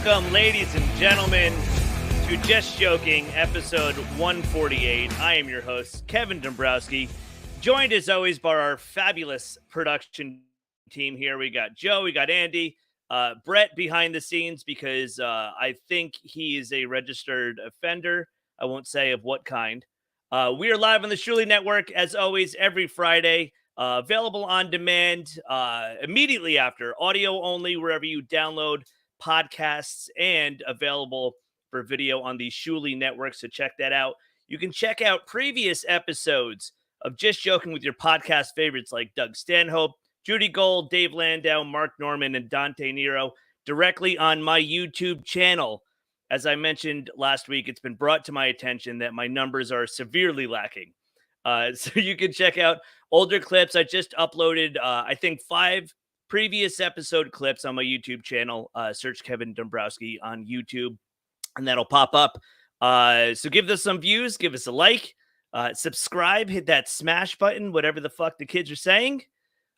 Welcome, ladies and gentlemen, to Just Joking, episode 148. I am your host, Kevin Dombrowski, joined as always by our fabulous production team here. We got Joe, we got Andy, Brett behind the scenes because I think he is a registered offender. I won't say of what kind. We are live on the Shuli Network, as always, every Friday. Available on demand immediately after, audio only, wherever you download podcasts, and available for video on the Shuli Network. So check that out. You can check out previous episodes of Just Joking with your podcast favorites like Doug Stanhope, Judy Gold, Dave Landau, Mark Norman, and Dante Nero directly on my YouTube channel. As I mentioned last week, it's been brought to my attention that my numbers are severely lacking. So you can check out older clips. I just uploaded, I think, 5 previous episode clips on my YouTube channel. Search Kevin Dombrowski on YouTube, and that'll pop up. So give us some views, give us a like, subscribe, hit that smash button, whatever the fuck the kids are saying.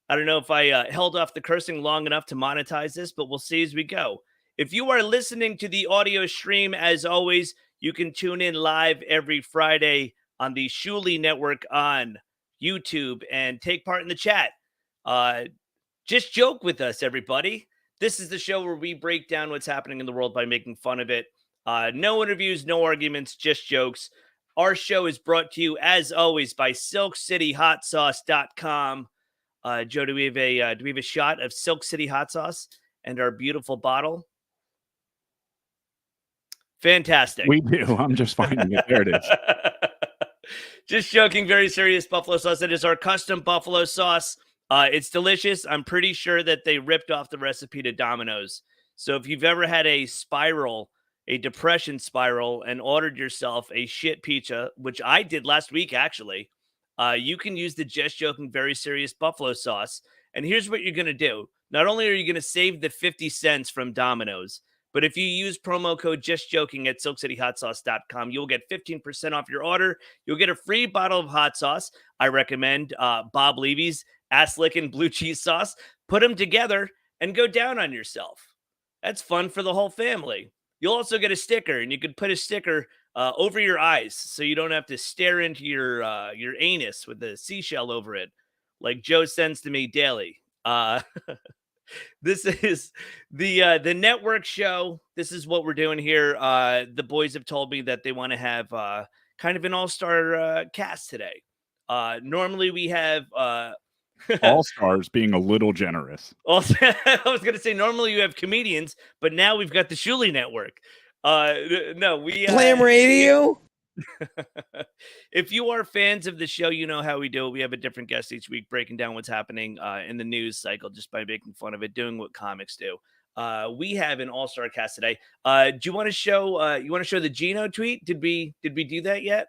I don't know if I held off the cursing long enough to monetize this, but we'll see as we go. If you are listening to the audio stream, as always, you can tune in live every Friday on the Shuli Network on YouTube and take part in the chat. Just joke with us, everybody. This is the show where we break down what's happening in the world by making fun of it. No interviews, no arguments, just jokes. Our show is brought to you, as always, by SilkCityHotSauce.com. Joe, do we have a shot of Silk City Hot Sauce and our beautiful bottle? Fantastic. We do. I'm just finding it. There it is. Just joking. Very serious buffalo sauce. It is our custom buffalo sauce. It's delicious. I'm pretty sure that they ripped off the recipe to Domino's. So if you've ever had a depression spiral, and ordered yourself a shit pizza, which I did last week, actually, you can use the Just Joking Very Serious buffalo sauce. And here's what you're going to do. Not only are you going to save the 50 cents from Domino's, but if you use promo code Just Joking at SilkCityHotSauce.com, you'll get 15% off your order. You'll get a free bottle of hot sauce. I recommend Bob Levy's ass-licking blue cheese sauce. Put them together and go down on yourself. That's fun for the whole family. You'll also get a sticker, and you can put a sticker over your eyes so you don't have to stare into your anus with a seashell over it, like Joe sends to me daily. This is the network show. This is what we're doing here. The boys have told me that they want to have kind of an all-star cast today. Normally we have all-stars being a little generous. Also, I was going to say normally you have comedians, but now we've got the Shuli Network. No, we Glam Radio. If you are fans of the show, you know how we do it. We have a different guest each week breaking down what's happening in the news cycle just by making fun of it, doing what comics do. We have an all-star cast today. Do you want to show the Gino tweet? Did we do that yet?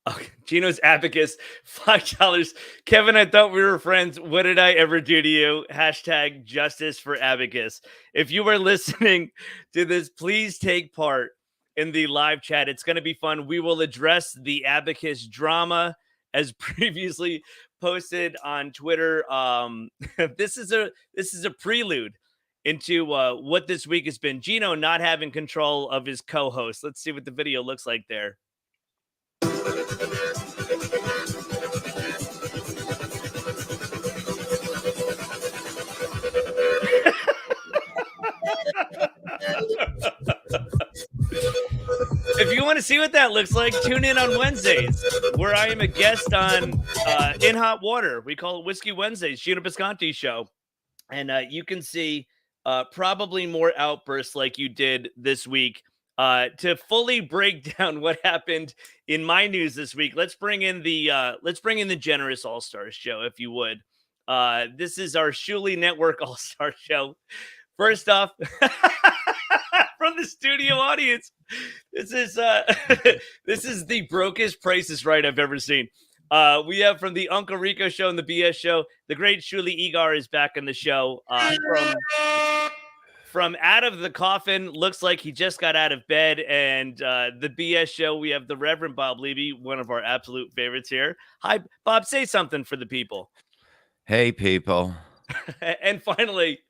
Okay, Gino's Abacus, $5. Kevin, I thought we were friends. What did I ever do to you? Hashtag justice for Abacus. If you are listening to this, please take part in the live chat. It's going to be fun. We will address the Abacus drama as previously posted on Twitter. This is a prelude into what this week has been. Gino not having control of his co-host. Let's see what the video looks like there. If you want to see what that looks like, tune in on Wednesdays, where I am a guest on In Hot Water. We call it Whiskey Wednesdays, Gino Bisconti's show. And you can see probably more outbursts like you did this week. To fully break down what happened in my news this week, let's bring in the generous All-Stars show, if you would. This is our Shuli Network All-Star show. First off, from the studio audience, this is the brokest Price is Right I've ever seen. We have from the Uncle Rico Show and the BS Show, the great Shuli Egar is back on the show. From out of the coffin, looks like he just got out of bed. And the BS Show, we have the Reverend Bob Levy, one of our absolute favorites here. Hi, Bob, say something for the people. Hey, people. And finally,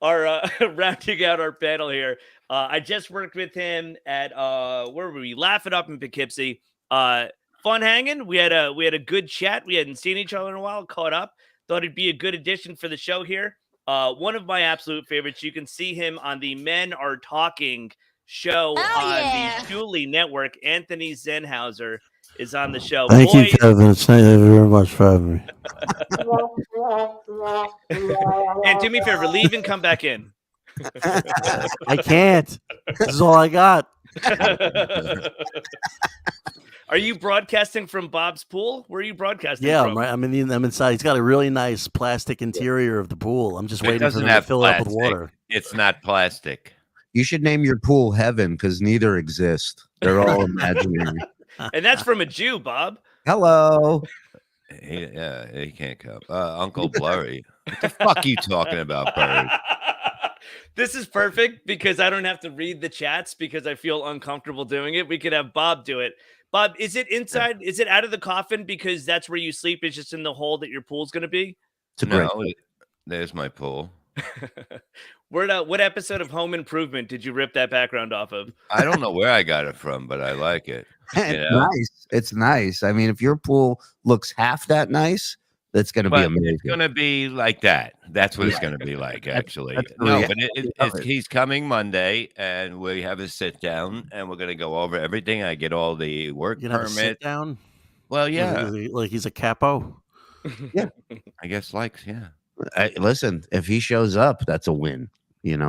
our rounding out our panel here. I just worked with him at where were we? Laugh It Up in Poughkeepsie. Fun hanging. We had a good chat. We hadn't seen each other in a while. Caught up. Thought it'd be a good addition for the show here. One of my absolute favorites. You can see him on the Men Are Talking show on the Shuli Network. Anthony Zenhauser is on the show. Thank you, Kevin. Thank you very much for having me. And do me a favor, leave and come back in. I can't. This is all I got. Are you broadcasting from Bob's pool? Where are you broadcasting from? Yeah, I'm inside. He's got a really nice plastic interior of the pool. I'm just waiting for him to fill it up with water. It's not plastic. You should name your pool Heaven because neither exist. They're all imaginary. And that's from a Jew, Bob. Hello. He can't come. Uncle Blurry. What the fuck are you talking about, Bird? This is perfect because I don't have to read the chats because I feel uncomfortable doing it. We could have Bob do it. Bob, is it inside? Is it out of the coffin because that's where you sleep? It's just in the hole that your pool's going to be? There's my pool. What episode of Home Improvement did you rip that background off of? I don't know where I got it from, but I like it. It's nice. It's nice. I mean, if your pool looks half that nice, that's going to be amazing. It's going to be like that. That's what it's going to be like, actually. But he's coming Monday, and we have a sit down, and we're going to go over everything. I get all the work permit. Sit down? Well, yeah. Like he's a capo? Yeah. I guess, yeah. Listen, if he shows up, that's a win.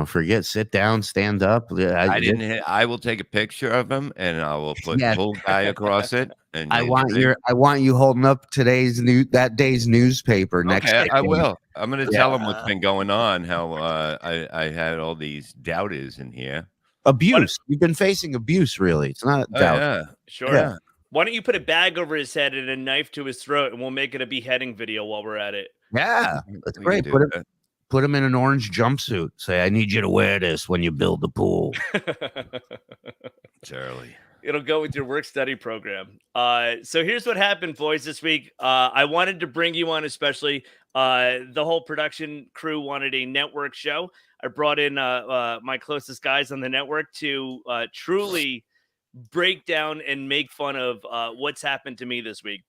Forget sit down, stand up. I will take a picture of him and I will put pool guy across it. And I want you holding up that day's newspaper next day. I will. I'm going to tell him what's been going on. How I had all these doubters in here. Abuse. You've been facing abuse, really. It's not doubt. Yeah, sure. Yeah. Why don't you put a bag over his head and a knife to his throat, and we'll make it a beheading video while we're at it. Yeah, that's great. Put him in an orange jumpsuit. Say, I need you to wear this when you build the pool. Charlie. It'll go with your work study program. So here's what happened, boys, this week. I wanted to bring you on, especially the whole production crew wanted a network show. I brought in my closest guys on the network to truly break down and make fun of what's happened to me this week.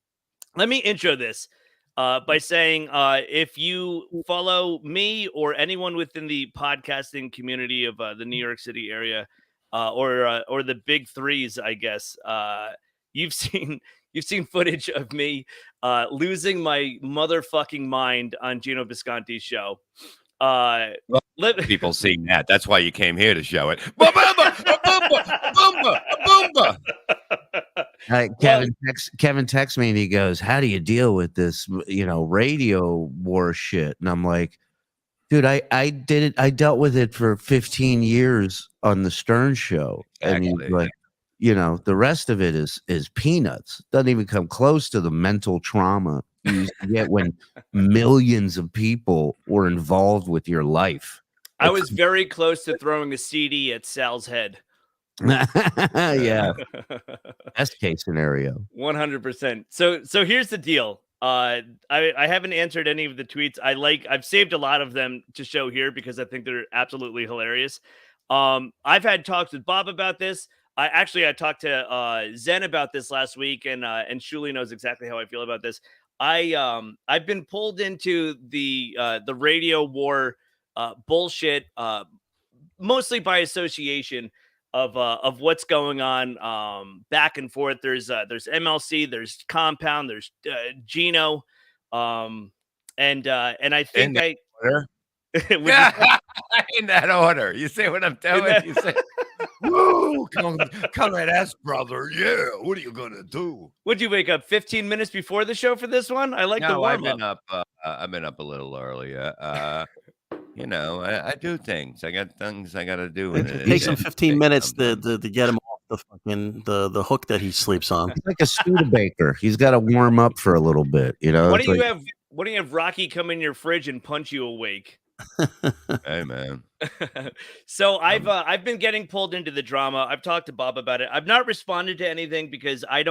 Let me intro this. By saying if you follow me or anyone within the podcasting community of the New York City area or the big threes, I guess, you've seen footage of me losing my motherfucking mind on Gino Bisconti's show. People seeing that. That's why you came here to show it. Boomba. Kevin texts me and he goes, "How do you deal with this, radio war shit?" And I'm like, "Dude, I did it. I dealt with it for 15 years on the Stern Show." Exactly. And he's like, the rest of it is peanuts. Doesn't even come close to the mental trauma you used to get when millions of people were involved with your life. I was very close to throwing a CD at Sal's head. Yeah. Best case scenario. 100%. So here's the deal. I haven't answered any of the tweets. I've saved a lot of them to show here because I think they're absolutely hilarious. I've had talks with Bob about this. I talked to Zen about this last week, and Shuli knows exactly how I feel about this. I've been pulled into the radio war bullshit mostly by association of what's going on back and forth. There's MLC, there's Compound, there's Gino, and I think in that order. You see what I'm doing? You say, "Woo, come at us, brother." Yeah. What are you gonna do? Would you wake up 15 minutes before the show for this one? I like the warm up. I've been up a little earlier. I do things. I got things I got to do. It takes him 15 minutes to get him off the fucking the hook that he sleeps on. It's like a Studebaker. He's got to warm up for a little bit. Why do you have Rocky come in your fridge and punch you awake? Hey, man. So I've been getting pulled into the drama. I've talked to Bob about it. I've not responded to anything because I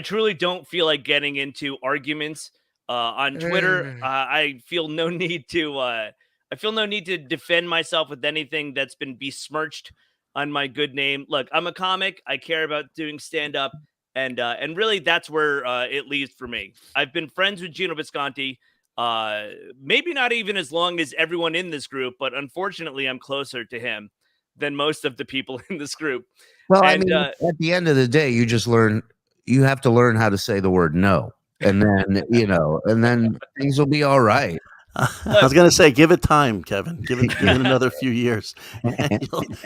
truly don't feel like getting into arguments on Twitter. I feel no need to defend myself with anything that's been besmirched on my good name. Look, I'm a comic. I care about doing stand up, and really that's where it leaves for me. I've been friends with Gino Visconti. Maybe not even as long as everyone in this group, but unfortunately, I'm closer to him than most of the people in this group. Well, I mean, at the end of the day, you have to learn how to say the word no. And then, and then things will be all right. I was going to say, give it time, Kevin. Give it another few years.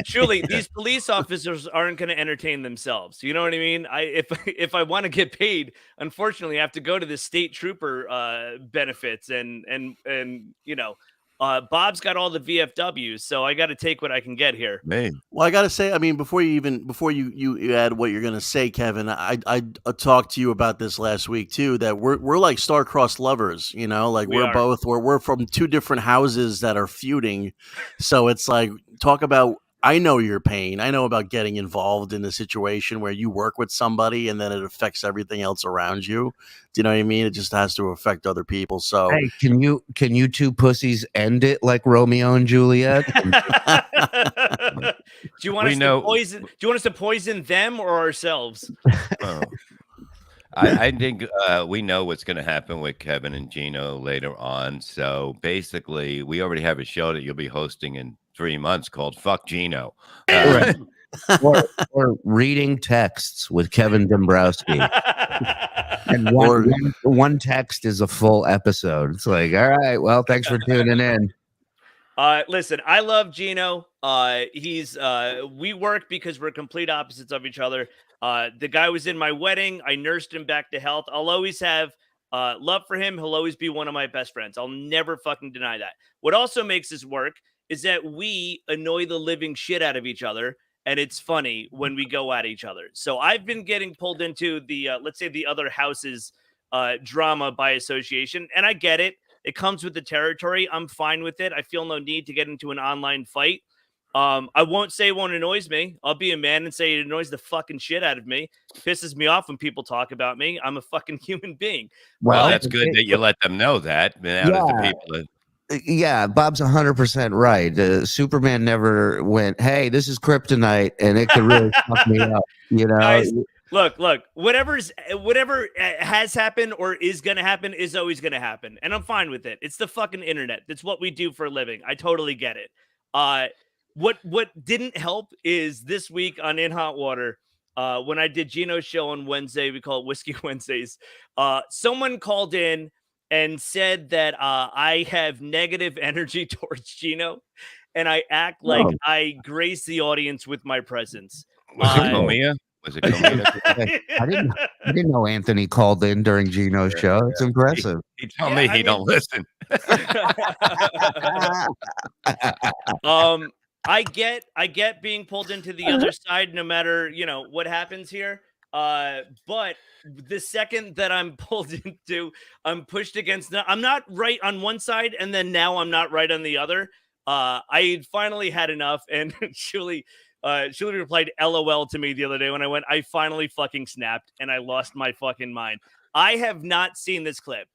Surely these police officers aren't going to entertain themselves. You know what I mean? If I want to get paid, unfortunately, I have to go to the state trooper benefits and Bob's got all the VFWs, so I got to take what I can get here. Man. Well, I got to say, I mean, before you add what you're going to say, Kevin, I talked to you about this last week too, that we're like star-crossed lovers, like we're from two different houses that are feuding. So it's like, talk about, I know your pain. I know about getting involved in a situation where you work with somebody and then it affects everything else around you. Do you know what I mean? It just has to affect other people. So hey, can you two pussies end it like Romeo and Juliet? Do you want us to poison them or ourselves? I think we know what's going to happen with Kevin and Gino later on. So basically, we already have a show that you'll be hosting in 3 months called Fuck Gino. Or reading texts with Kevin Dombrowski. And one text is a full episode. It's like, all right, well, thanks for tuning in. Listen, I love Gino. We work because we're complete opposites of each other. The guy was in my wedding. I nursed him back to health. I'll always have love for him. He'll always be one of my best friends. I'll never fucking deny that. What also makes this work is that we annoy the living shit out of each other, and it's funny when we go at each other. So I've been getting pulled into the, let's say, the other house's drama by association, and I get it. It comes with the territory. I'm fine with it. I feel no need to get into an online fight. I won't say it won't annoys me. I'll be a man and say it annoys the fucking shit out of me. It pisses me off when people talk about me. I'm a fucking human being. Well, that's good that you let them know that. Yeah, Bob's 100% right. Superman never went, hey, this is kryptonite, and it could really fuck me up. Guys, look, whatever has happened or is going to happen is always going to happen. And I'm fine with it. It's the fucking internet. That's what we do for a living. I totally get it. What didn't help is this week on In Hot Water, when I did Gino's show on Wednesday, we call it Whiskey Wednesdays. Someone called in and said that I have negative energy towards Gino, and I act like I grace the audience with my presence. Was it Comia? Was it Comia? I didn't know Anthony called in during Gino's show. It's impressive. He told me he don't listen. I get being pulled into the other side, no matter what happens here. But the second that I'm pulled into, I'm pushed against. I'm not right on one side, and then now I'm not right on the other. I finally had enough, and Shuli replied LOL to me the other day when I went, I finally fucking snapped, and I lost my fucking mind. I have not seen this clip.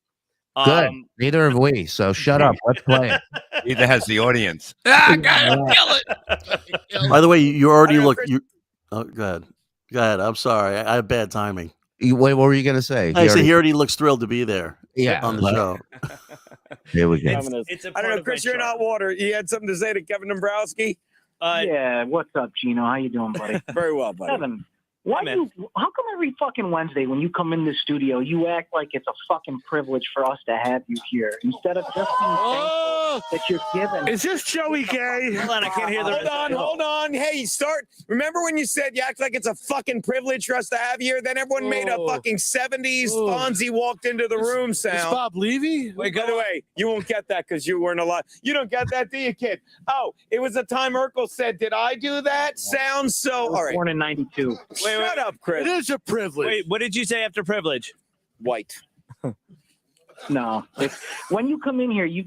Good. Neither have we. So shut up. Let's play it. Neither has the audience. Kill it. By the way, you already look. Oh, go ahead. I'm sorry. I have bad timing. What were you going to say? He already looks thrilled to be there. Yeah, on the show. Here we go. I don't know, Chris. You're not water. You had something to say to Kevin Dombrowski? Yeah. What's up, Gino? How you doing, buddy? Very well, buddy. Kevin, how come every fucking Wednesday when you come in the studio, you act like it's a fucking privilege for us to have you here instead of just being thankful that you're given? Is this Joey Gay? Hold on, I can't hear the Hold on. Hey, remember when you said you act like it's a fucking privilege for us to have you here? Then everyone made a fucking 70s Fonzie walked into the room sound. Is Bob Levy? Wait, by the way, you won't get that because you weren't alive. You don't get that, do you, kid? Oh, it was the time Urkel said, did I do that? Sounds so... All right. Born in 92. Shut up, Chris. It is a privilege. Wait, what did you say after privilege? White. No. When you come in here, you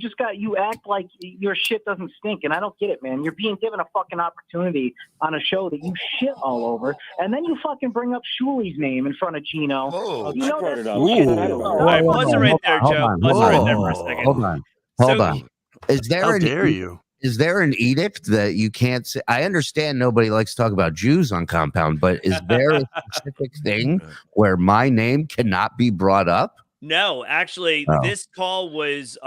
act like your shit doesn't stink, and I don't get it, man. You're being given a fucking opportunity on a show that you shit all over, and then you fucking bring up Shuli's name in front of Gino. Oh, you know brought it that's up. bullshit. All right, pause it right there, Joe. Pause it right there for a second. Hold on. How dare you? Is there an edict that you can't say? I understand nobody likes to talk about Jews on Compound, but is there a specific thing where my name cannot be brought up? No, actually, this call was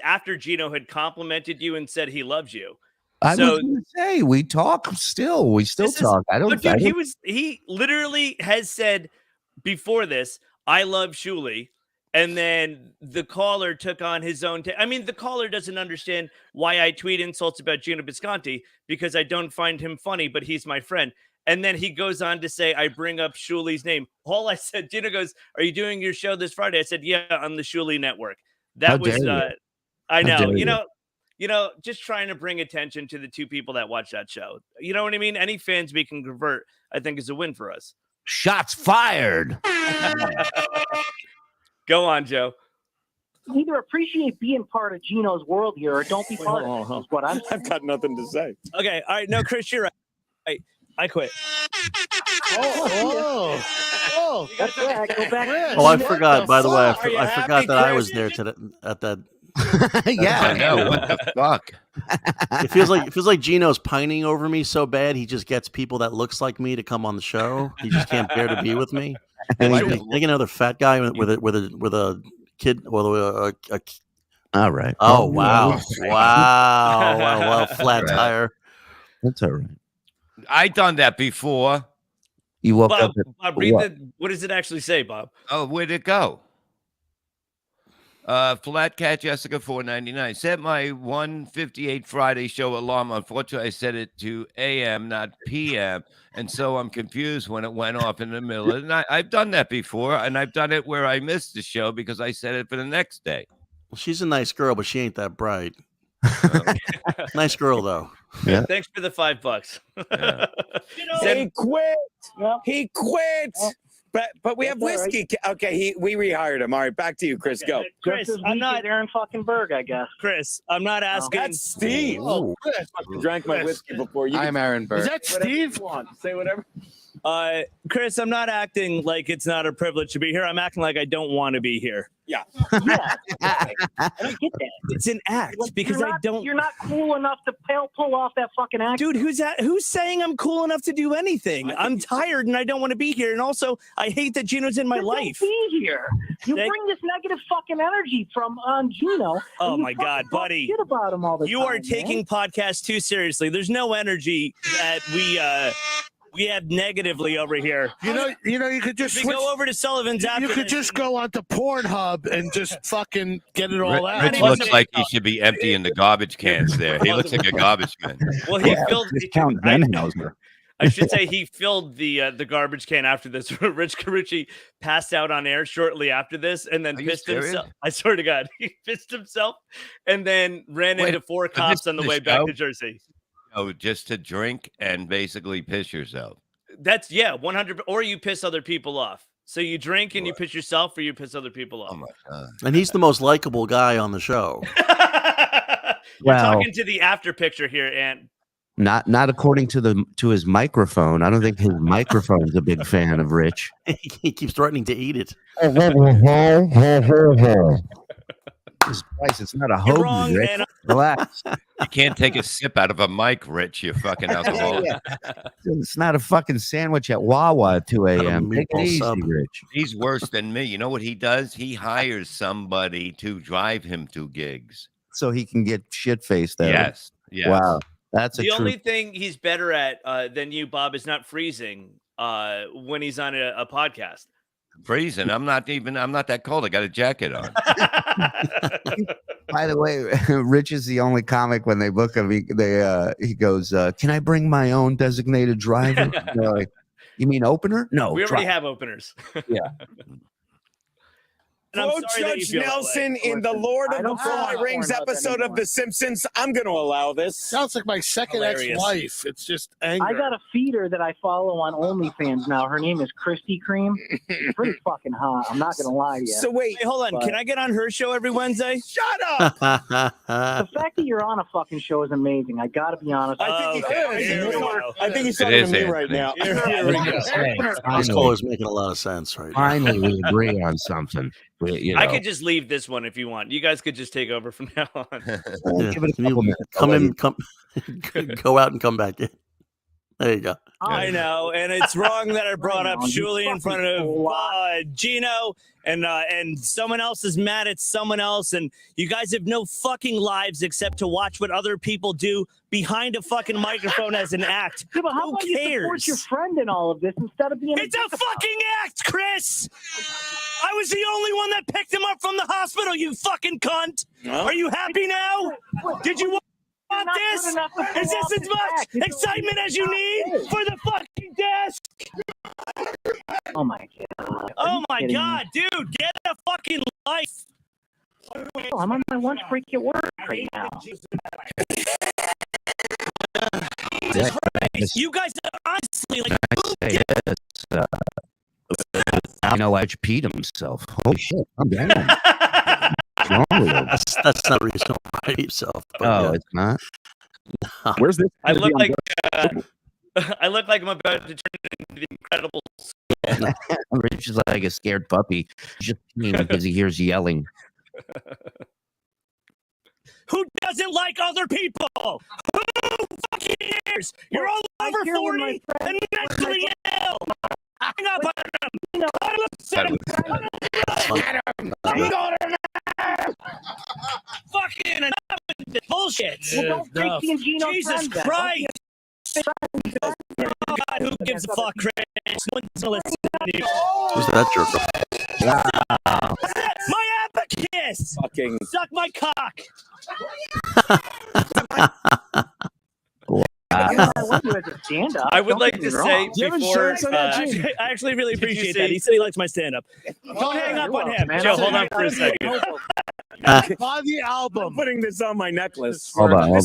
after Gino had complimented you and said he loves you. I was going to say we still talk. He literally has said before this, I love Shuli. And then the caller took on his own. The caller doesn't understand why I tweet insults about Gino Bisconti because I don't find him funny, but he's my friend. And then he goes on to say, I bring up Shuli's name. All I said, Gino goes, are you doing your show this Friday? I said, yeah, on the Shuli Network. That was, I know, just trying to bring attention to the two people that watch that show. You know what I mean? Any fans we can convert, I think is a win for us. Shots fired. Go on, Joe. Either appreciate being part of Gino's world here or don't be part of it. Is what I'm saying. I've got nothing to say. Okay. All right. No, Chris, you're right. I quit. Oh, that's right. Go back. Oh, I forgot. By the way, I forgot that I was there at that. Yeah, I know. What the fuck? It feels like Gino's pining over me so bad he just gets people that looks like me to come on the show. He just can't bear to be with me. And I think another fat guy with a kid. Well, all right. Oh wow! Wow! Flat tire. That's all right. I done that before. You woke Bob, up. Bob, read what does it actually say, Bob? Oh, where'd it go? Flat Cat Jessica 499 set my 1:58 Friday show alarm. Unfortunately, I set it to AM, not PM, and so I'm confused when it went off in the middle. And I've done that before, and I've done it where I missed the show because I set it for the next day. Well, she's a nice girl, but she ain't that bright. Nice girl though. Yeah. Thanks for the $5. Yeah. He quit. He quit. But we have whiskey. Right. Okay, we rehired him. All right, back to you, Chris. Go. Chris, I'm not Aaron fucking Berg, I guess. Chris, I'm not asking. That's Steve. Oh, Chris. I drank my whiskey before you. I'm Aaron Berg. Is that Steve? Say whatever. Chris, I'm not acting like it's not a privilege to be here. I'm acting like I don't want to be here. Yeah. Yeah. I don't get that. It's an act because I don't. You're not cool enough to pull off that fucking act. Dude, who's saying I'm cool enough to do anything? I'm tired and I don't want to be here. And also, I hate that Gino's in my life. Don't be here. You bring this negative fucking energy from Gino. Oh my God, buddy! Shit about him all the you time, are taking man. podcasts too seriously. There's no energy that we have negatively over here. You could just go over to Sullivan's after you could this. just go onto Pornhub and just fucking get it all out. Rich looks like he should be emptying the garbage cans there. He looks like a garbage can. Well, he filled Count Zenhauser. I should say he filled the garbage can after this. Rich Carucci passed out on air shortly after this and then pissed himself. I swear to God, he pissed himself and then ran into 4 cops on the way back to Jersey. Oh, just to drink and basically piss yourself. That's 100. Or you piss other people off. So you drink and you piss yourself, or you piss other people off. Oh my God! And he's the most likable guy on the show. You're talking to the after picture here, and not according to his microphone. I don't think his microphone's a big fan of Rich. He keeps threatening to eat it. Christ, it's not a hoagie, Rich. Relax. You can't take a sip out of a mic, Rich. You fucking alcoholic. It's not a fucking sandwich at Wawa at 2 a.m. Take it easy, Rich. He's worse than me. You know what he does? He hires somebody to drive him to gigs. So he can get shit-faced there. Yes. Wow. That's the only thing he's better at than you, Bob, is not freezing when he's on a podcast. Freezing. I'm not that cold. I got a jacket on. By the way, Rich is the only comic when they book him. He goes, "Can I bring my own designated driver?" They're like, "You mean opener?" No, we already have openers. Yeah. quote Judge Nelson in the Lord of the Fly Rings episode of The Simpsons, I'm going to allow this. Sounds like my second ex-wife. It's just anger. I got a feeder that I follow on OnlyFans now. Her name is Krispy Kreme. Pretty fucking hot. I'm not going to lie to you. So wait, hey, hold on. Can I get on her show every Wednesday? Shut up. The fact that you're on a fucking show is amazing. I got to be honest. I think he's talking to me right now. Here we go. This call is making a lot of sense right now. Finally, we agree on something. I could just leave this one if you want. You guys could just take over from now on. Give it a couple minutes. Go out and come back in. There you go. I know, and it's wrong that I brought up Shuli in front of Gino, and someone else is mad at someone else, and you guys have no fucking lives except to watch what other people do behind a fucking microphone as an act. Yeah, but how about you support your friend in all of this instead of being? It's a fucking act, Chris. I was the only one that picked him up from the hospital. You fucking cunt. Are you happy now? Did you want this? Is this as much excitement as you need for the fucking desk? Oh my god. Oh my god, dude, get a fucking life. Oh, I'm on my lunch break at work right now. You guys are honestly like. I know I peed himself. Holy shit! I'm down. What's wrong with him? That's not reasonable by yourself. Oh, it's not. No. Where's this? I look like I'm about to turn into the Incredible. Rich is like a scared puppy. He's just peeing because he hears yelling. Who doesn't like other people? Who fucking cares? You're all over 40 and mentally ill. Hang up on him. Fucking enough with this bullshit. Well, don't Gino Jesus Christ. Oh God, who gives a fuck, Chris? No one's gonna listen to you. Who's that jerk? My abacus. Fucking suck my cock. I would like to say before, I actually really appreciate that. He said he likes my stand-up. Don't hang up on him. Joe, hold on for a second. Buy the album. I'm putting this on my necklace. Hold on.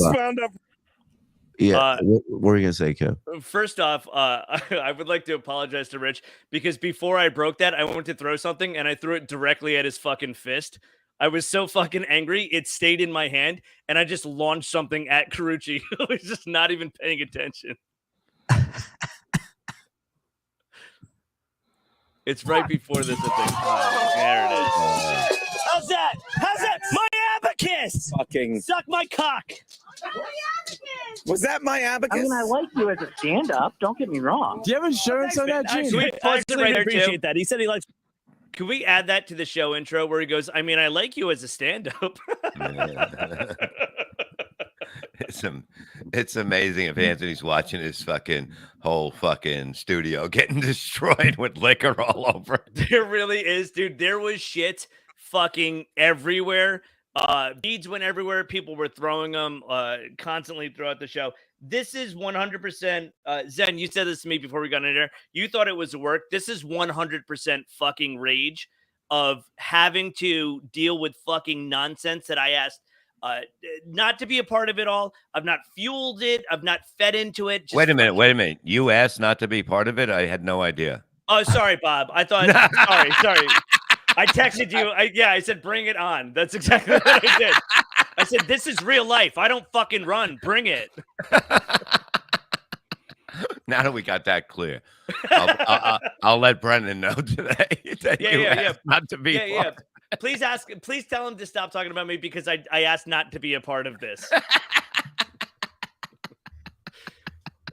Yeah, what were you gonna say, Kev? First off, I would like to apologize to Rich because before I broke that, I went to throw something and I threw it directly at his fucking fist. I was so fucking angry, it stayed in my hand, and I just launched something at Carucci. I was just not even paying attention. It's right before this thing. There it is. How's that? How's that? My abacus! Fucking suck my cock. Was that my abacus? I mean, I like you as a stand-up. Don't get me wrong. Do you have insurance on that, Gene? I actually appreciate that. He said he likes. Can we add that to the show intro where he goes, I mean, I like you as a stand-up. It's amazing if Anthony's watching his fucking whole fucking studio getting destroyed with liquor all over. There really is, dude. There was shit fucking everywhere. Beads went everywhere. People were throwing them constantly throughout the show. This is 100%. Zen, you said this to me before we got in there. You thought it was work. This is 100% fucking rage of having to deal with fucking nonsense that I asked not to be a part of it all. I've not fueled it. I've not fed into it. Wait a minute. You asked not to be part of it? I had no idea. Oh, sorry, Bob. I thought, sorry. I texted you. I said, bring it on. That's exactly what I did. I said, this is real life. I don't fucking run. Bring it. Now that we got that clear, I'll let Brendan know today that you asked not to be part. Please tell him to stop talking about me because I asked not to be a part of this.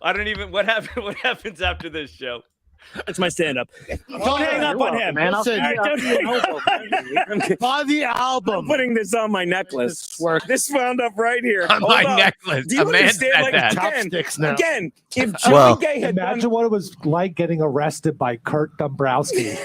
I don't even what happens after this show. It's my stand-up. Don't hang up on him. Man, Listen, buy the album. I'm putting this on my necklace. This wound up right here. On my necklace. Do you understand? Again, if Joey Gay had imagine what it was like getting arrested by Kurt Dombrowski.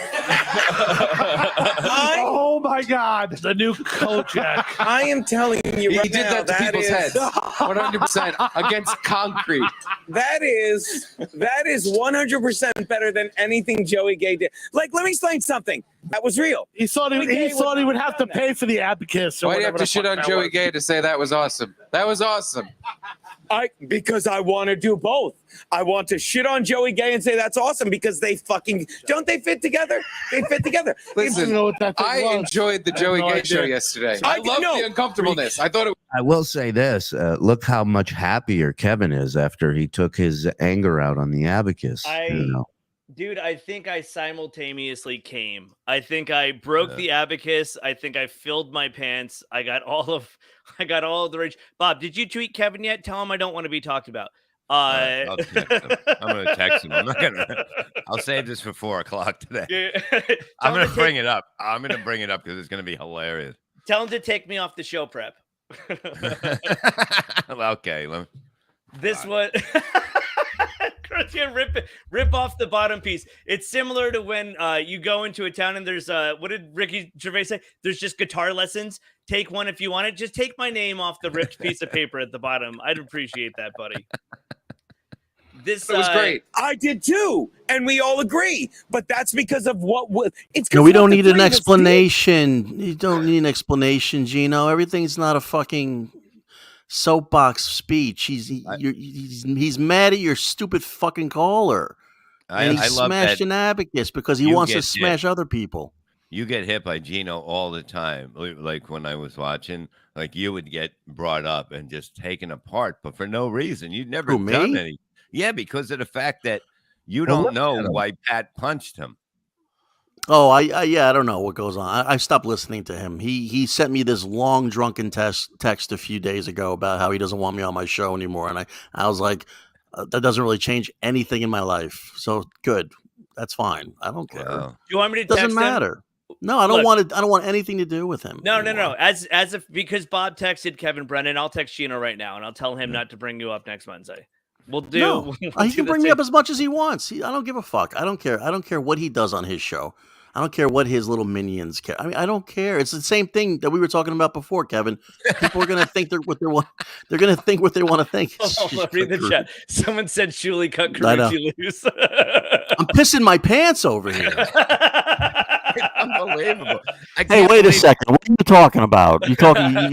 Oh my God, the new Kojak. I am telling you right He did now, that to people's heads. 100% against concrete. That is 100% better than anything Joey Gay did. Like, let me explain something. That was real. He thought he would have to pay for the abacus. Why do you have to shit on Joey Gay to say that was awesome? That was awesome. Because I want to do both. I want to shit on Joey Gay and say that's awesome because they fucking don't they fit together? They fit together. Listen, I enjoyed the Joey Gay show yesterday. I loved the uncomfortableness. I thought it. I will say this: look how much happier Kevin is after he took his anger out on the abacus. Dude, I think I simultaneously came. I think I broke the abacus. I think I filled my pants. I got all of the rage. Bob, did you tweet Kevin yet? Tell him I don't want to be talked about. I'll text him. I'm gonna text him. I'll save this for 4:00 today. I'm gonna bring it up. I'm gonna bring it up because it's gonna be hilarious. Tell him to take me off the show prep. Okay. This one. Rip off the bottom piece. It's similar to when you go into a town and there's what did Ricky Gervais say? There's just guitar lessons. Take one if you want it. Just take my name off the ripped piece of paper at the bottom. I'd appreciate that, buddy. It was great. I did too, and we all agree. But that's because of it's. No, we don't need an explanation. You don't need an explanation, Gino. Everything's not a fucking soapbox speech. He's mad at your stupid fucking caller. And he smashed an abacus because he wants to smash other people. You get hit by Gino all the time. Like when I was watching, like you would get brought up and just taken apart, but for no reason. You'd never done any. Yeah, because of the fact that you don't know why Pat punched him. Oh, I don't know what goes on. I stopped listening to him. He sent me this long drunken text a few days ago about how he doesn't want me on my show anymore, and I was like, that doesn't really change anything in my life. So good, that's fine. I don't care. Do you want me to? Doesn't matter. No, I don't want it. I don't want anything to do with him. No. As if because Bob texted Kevin Brennan, I'll text Gino right now, and I'll tell him not to bring you up next Wednesday. We'll do. No, he can bring me up as much as he wants. I don't give a fuck. I don't care. I don't care what he does on his show. I don't care what his little minions care. I mean, I don't care. It's the same thing that we were talking about before, Kevin. People are gonna think they're gonna think what they want to think. Read the chat. Someone said Shuli cut Carucci loose. I'm pissing my pants over here. Unbelievable. Hey, wait a second. What are you talking about? Is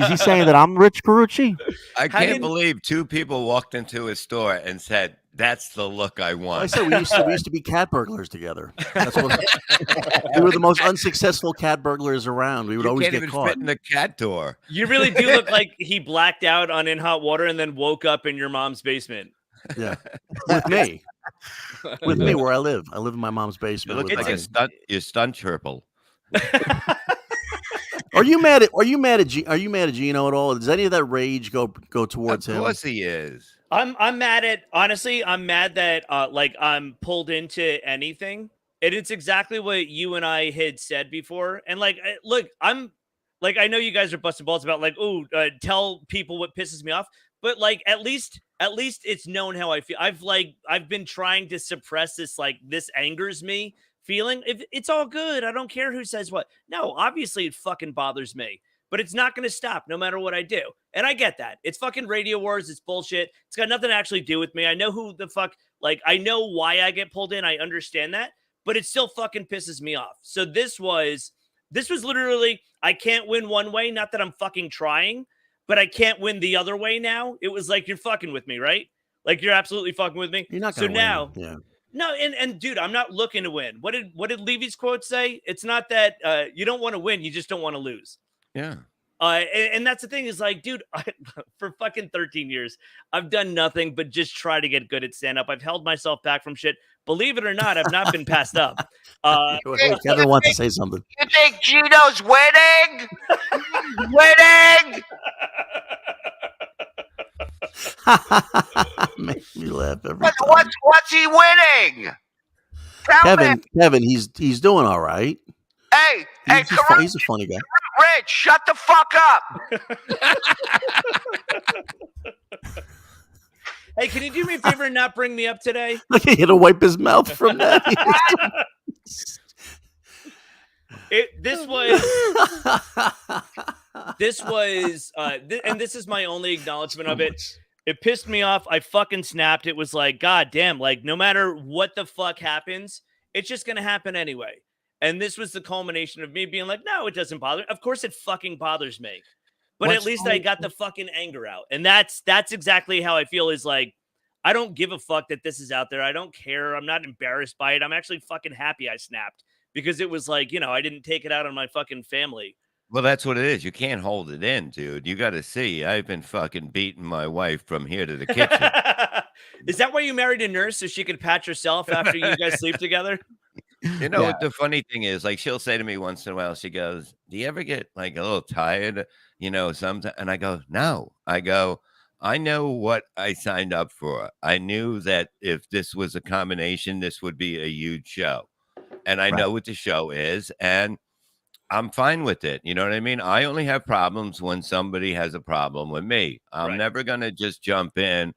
he saying that I'm Rich Carucci? I can't believe two people walked into his store and said, "That's the look I want." I said we used to be cat burglars together. That's what we were the most unsuccessful cat burglars around. We would always get caught. Fit in the cat door. You really do look like he blacked out on In Hot Water and then woke up in your mom's basement. Yeah, with me. With me, where I live. I live in my mom's basement. You look like a stunt chirple. Are you mad at Gino at all? Does any of that rage go towards him? Of course he is. I'm mad at I'm mad that I'm pulled into anything. And it's exactly what you and I had said before. And look, I'm I know you guys are busting balls about tell people what pisses me off, but at least it's known how I feel. I've been trying to suppress this angers me feeling. If it's all good, I don't care who says what. No, obviously it fucking bothers me, but it's not going to stop no matter what I do. And I get that. It's fucking Radio Wars. It's bullshit. It's got nothing to actually do with me. I know who the fuck, I know why I get pulled in. I understand that, but it still fucking pisses me off. So this was literally, I can't win one way. Not that I'm fucking trying, but I can't win the other way now. It was you're fucking with me, right? You're absolutely fucking with me. You're not going to win. Now, yeah. No, and dude, I'm not looking to win. What did Levy's quote say? It's not that you don't want to win, you just don't want to lose. Yeah. And that's the thing is dude, for fucking 13 years, I've done nothing but just try to get good at stand up. I've held myself back from shit. Believe it or not, I've not been passed up. Kevin wants to say something. You think Gino's winning? Winning? Makes me laugh every time. What's he winning? Kevin, he's doing all right. Hey, he's a funny guy. Rich, shut the fuck up. Hey, can you do me a favor and not bring me up today? He had to wipe his mouth from that. This was, and this is my only acknowledgement of it. It pissed me off. I fucking snapped. It was like, God damn, like no matter what the fuck happens, it's just going to happen anyway. And this was the culmination of me being like, no, it doesn't bother. Of course it fucking bothers me. But at least I got the fucking anger out. And that's exactly how I feel is like, I don't give a fuck that this is out there. I don't care. I'm not embarrassed by it. I'm actually fucking happy I snapped because it was like, I didn't take it out on my fucking family. Well, that's what it is. You can't hold it in, dude. You got to see. I've been fucking beating my wife from here to the kitchen. Is that why you married a nurse so she could pat herself after you guys sleep together? You know what the funny thing is? Like she'll say to me once in a while, she goes, "Do you ever get like a little tired?" Sometimes, and I go, "No." I go, "I know what I signed up for. I knew that if this was a combination, this would be a huge show, and I know what the show is, and I'm fine with it. You know what I mean? I only have problems when somebody has a problem with me. I'm never gonna just jump in."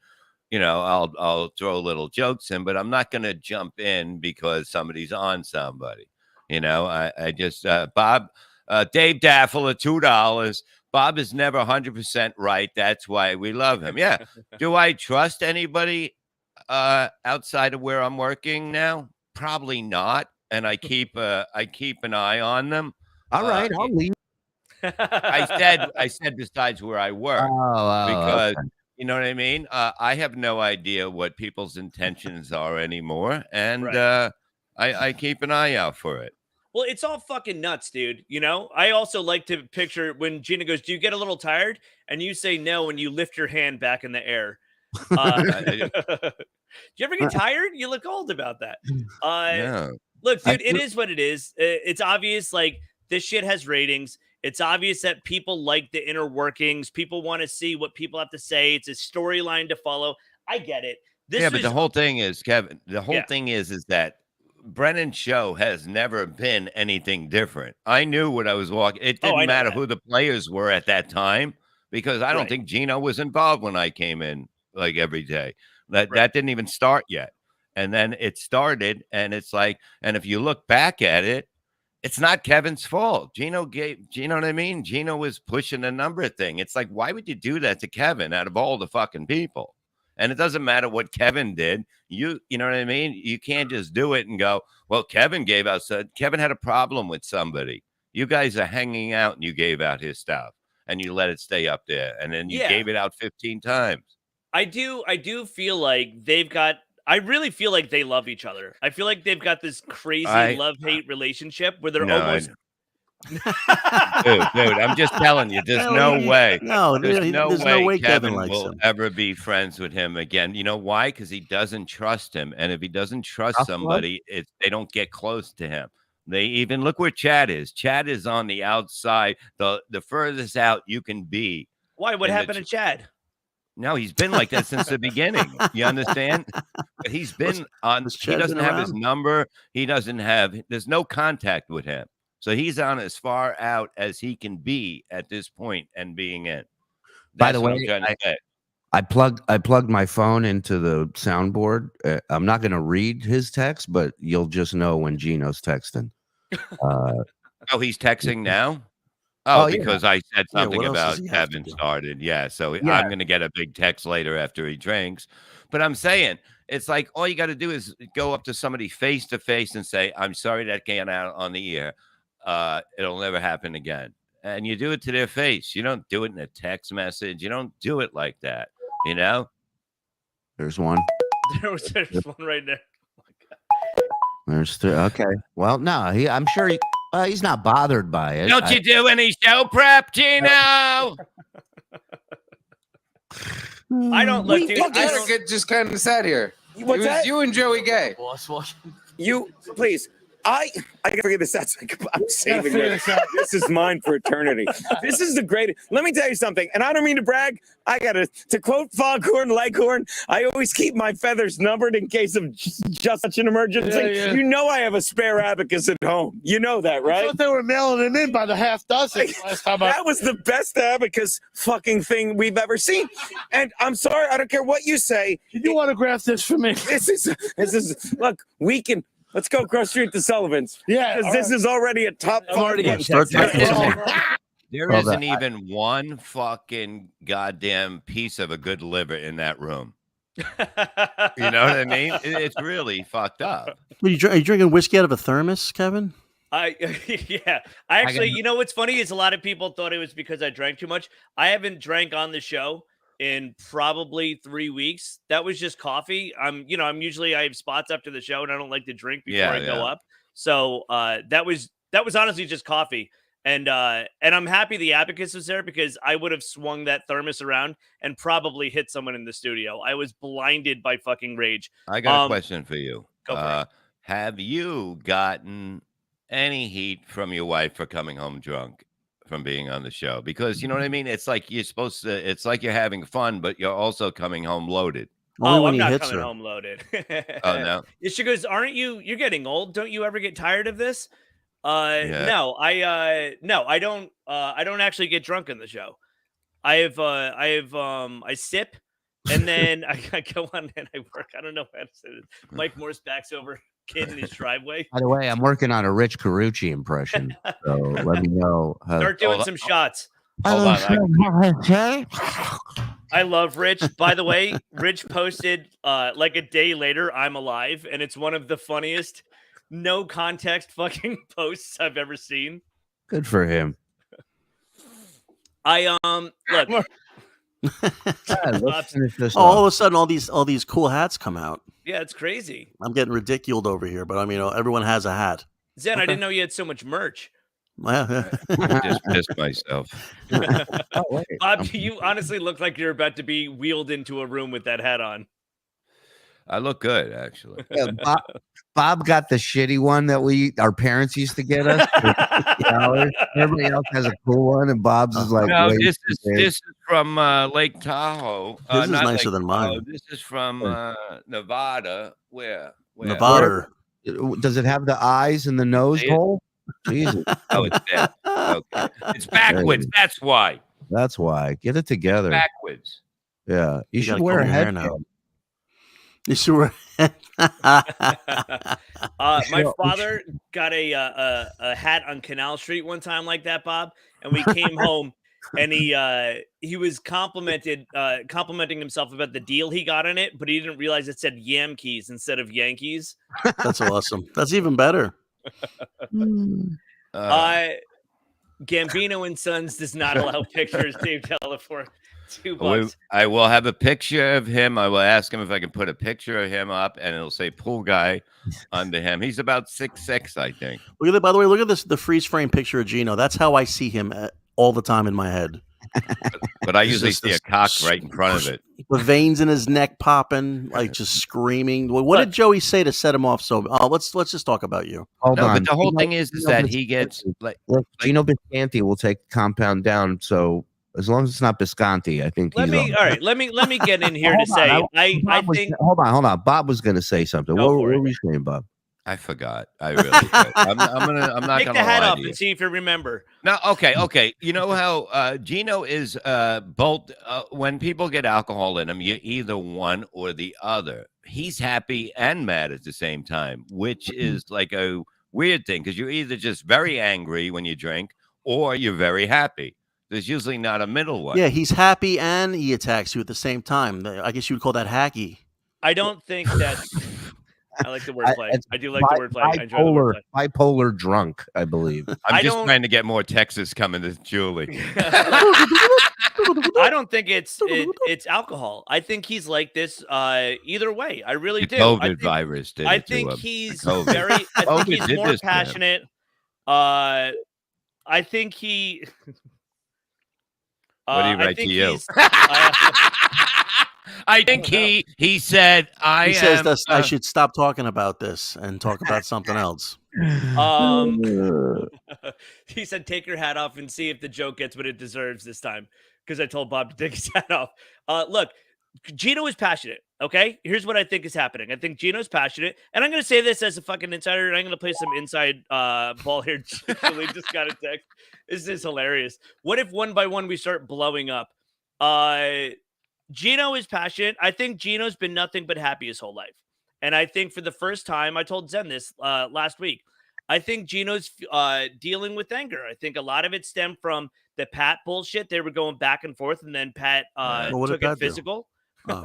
I'll throw little jokes in, but I'm not going to jump in because somebody's on somebody. I just, Bob, Dave Daffel at $2. Bob is never 100% right. That's why we love him. Yeah. Do I trust anybody outside of where I'm working now? Probably not. And I keep an eye on them. All right, I'll leave. I said besides where I work because. Okay. You know what I mean? I have no idea what people's intentions are anymore. And I keep an eye out for it. Well, it's all fucking nuts, dude. I also like to picture when Gina goes, "Do you get a little tired?" And you say no, and you lift your hand back in the air. Do you ever get tired? You look old about that. No. Look, dude, it is what it is. It's obvious, like, this shit has ratings. It's obvious that people like the inner workings. People want to see what people have to say. It's a storyline to follow. I get it. But the whole thing is, Kevin, thing is that Brennan's show has never been anything different. I knew what I was walking. It didn't matter who the players were at that time because I don't think Gino was involved when I came in like every day. That didn't even start yet. And then it started and it's like, and if you look back at it, it's not Kevin's fault. Gino you know what I mean? Gino was pushing a number thing. It's like, why would you do that to Kevin out of all the fucking people? And it doesn't matter what Kevin did. You know what I mean? You can't just do it and go, well, Kevin gave out. Kevin had a problem with somebody. You guys are hanging out and you gave out his stuff and you let it stay up there. And then you gave it out 15 times. I do feel like I really feel like they love each other. I feel like they've got this crazy love-hate relationship where they're almost. Dude, I'm just telling you, there's no way. There's no way Kevin will ever be friends with him again. You know why? Because he doesn't trust him. And if he doesn't trust somebody, they don't get close to him. They even look where Chad is. Chad is on the outside, the furthest out you can be. Why? What happened to Chad? No, he's been like that since the beginning. You understand? But he's been on. He doesn't have his number. There's no contact with him. So he's on as far out as he can be at this point and being in. By the way, I plugged my phone into the soundboard. I'm not going to read his text, but you'll just know when Gino's texting. He's texting now? Because I said something about Kevin started. Yeah, so I'm going to get a big text later after he drinks. But I'm saying, it's like all you got to do is go up to somebody face to face and say, I'm sorry that came out on the air. It'll never happen again. And you do it to their face. You don't do it in a text message. You don't do it like that. There's one. There's one right there. Oh my God. There's three. Okay. Well, no, I'm sure he's not bothered by it. Don't you do any show prep, Gino? I don't look, dude. I get just kind of sad here. What's that? You and Joey Gay. You, please. I gotta figure this out. I'm saving it. This is mine for eternity. This is the greatest. Let me tell you something, and I don't mean to brag. I gotta, to quote Foghorn Leghorn, I always keep my feathers numbered in case of just such an emergency. Yeah. You know I have a spare abacus at home. You know that, right? I thought they were mailing them in by the half dozen last time. That was the best abacus fucking thing we've ever seen. And I'm sorry, I don't care what you say. Can you autograph this for me? This is look, we can. Let's go across the street to Sullivan's. Yeah, because this is already a top I'm already five. getting There isn't even one fucking goddamn piece of a good liver in that room. You know what I mean? It's really fucked up. Are you drinking whiskey out of a thermos, Kevin? Yeah. I actually, you know what's funny is a lot of people thought it was because I drank too much. I haven't drank on the show in probably 3 weeks. That was just coffee. I have spots after the show and I don't like to drink before I go up. So that was honestly just coffee. And I'm happy the Abacus was there because I would have swung that thermos around and probably hit someone in the studio. I was blinded by fucking rage. I got a question for you. Go for it. Have you gotten any heat from your wife for coming home drunk from being on the show? Because you know what I mean? It's like it's like you're having fun, but you're also coming home loaded. I'm not coming home loaded. Oh, no? She goes, aren't you? You're getting old. Don't you ever get tired of this? Yeah. No, I don't. I don't actually get drunk in the show. I sip, and then I go on and I work. I don't know how to say this. Mike Morse backs over kid in his driveway. By the way, I'm working on a Rich Carucci impression, so let me know. Start doing some shots. Hold on. I love Rich. By the way, Rich posted like a day later, "I'm alive," and it's one of the funniest, no context fucking posts I've ever seen. Good for him. Look. All of a sudden, all these cool hats come out. Yeah, it's crazy. I'm getting ridiculed over here, but I mean, everyone has a hat. Zen, I didn't know you had so much merch. I just pissed myself. Bob, you honestly look like you're about to be wheeled into a room with that hat on. I look good, actually. Yeah, Bob got the shitty one that our parents used to get us. Everybody else has a cool one, and Bob's is like. No, this is from Lake Tahoe. This is nicer than mine. This is from Nevada. Where? Nevada. Does it have the eyes and the nose hole? Jesus. Oh, it's there. Okay. It's backwards. That's why. That's why. Get it together. Backwards. Yeah. You should wear a head now. You should wear. My father got a hat on Canal Street one time like that, Bob, and we came home and he was complimenting himself about the deal he got on it, but he didn't realize it said Yamkees instead of Yankees. That's awesome. That's even better. Gambino and Sons does not allow pictures. Dave Telefor, $2. I will have a picture of him. I will ask him if I can put a picture of him up, and it'll say "pool guy" under him. He's about 6'6", I think. Look at that. By the way, look at this. The freeze frame picture of Gino. That's how I see him all the time in my head. But I usually see a cock right in front of it. The veins in his neck popping, like just screaming. What did Joey say to set him off? So let's just talk about you. Hold on. But the whole thing is that he gets Gino Bisconti will take the compound down. So as long as it's not Bisconti, I think. All right. Let me get in here to say I think. Hold on. Bob was going to say something. What were you saying, Bob? I forgot. I really did. I'm not take gonna the hat lie off to you. and see if you remember. No, okay. You know how Gino is both when people get alcohol in him, you're either one or the other. He's happy and mad at the same time, which is like a weird thing because you're either just very angry when you drink or you're very happy. There's usually not a middle one. Yeah, he's happy and he attacks you at the same time. I guess you would call that hacky. I don't think that. I like the wordplay. I do like the wordplay. I enjoy the wordplay. Bipolar drunk, I believe. I'm just trying to get more Texas coming to Julie. I don't think it's alcohol. I think he's like this either way. I really do. COVID virus did. I think he's very. I think he's more passionate. I think he. What do you write to you? I think he said I should stop talking about this and talk about something else. He said, take your hat off and see if the joke gets what it deserves this time. Because I told Bob to take his hat off. Look, Gino is passionate. Okay, here's what I think is happening. I think Gino's passionate, and I'm going to say this as a fucking insider, and I'm going to play some inside ball here. Julie just got a text. This is hilarious. What if one by one we start blowing up? Gino is passionate. I think Gino's been nothing but happy his whole life. And I think for the first time, I told Zen this last week, I think Gino's dealing with anger. I think a lot of it stemmed from the Pat bullshit. They were going back and forth, and then Pat took it physical. Oh.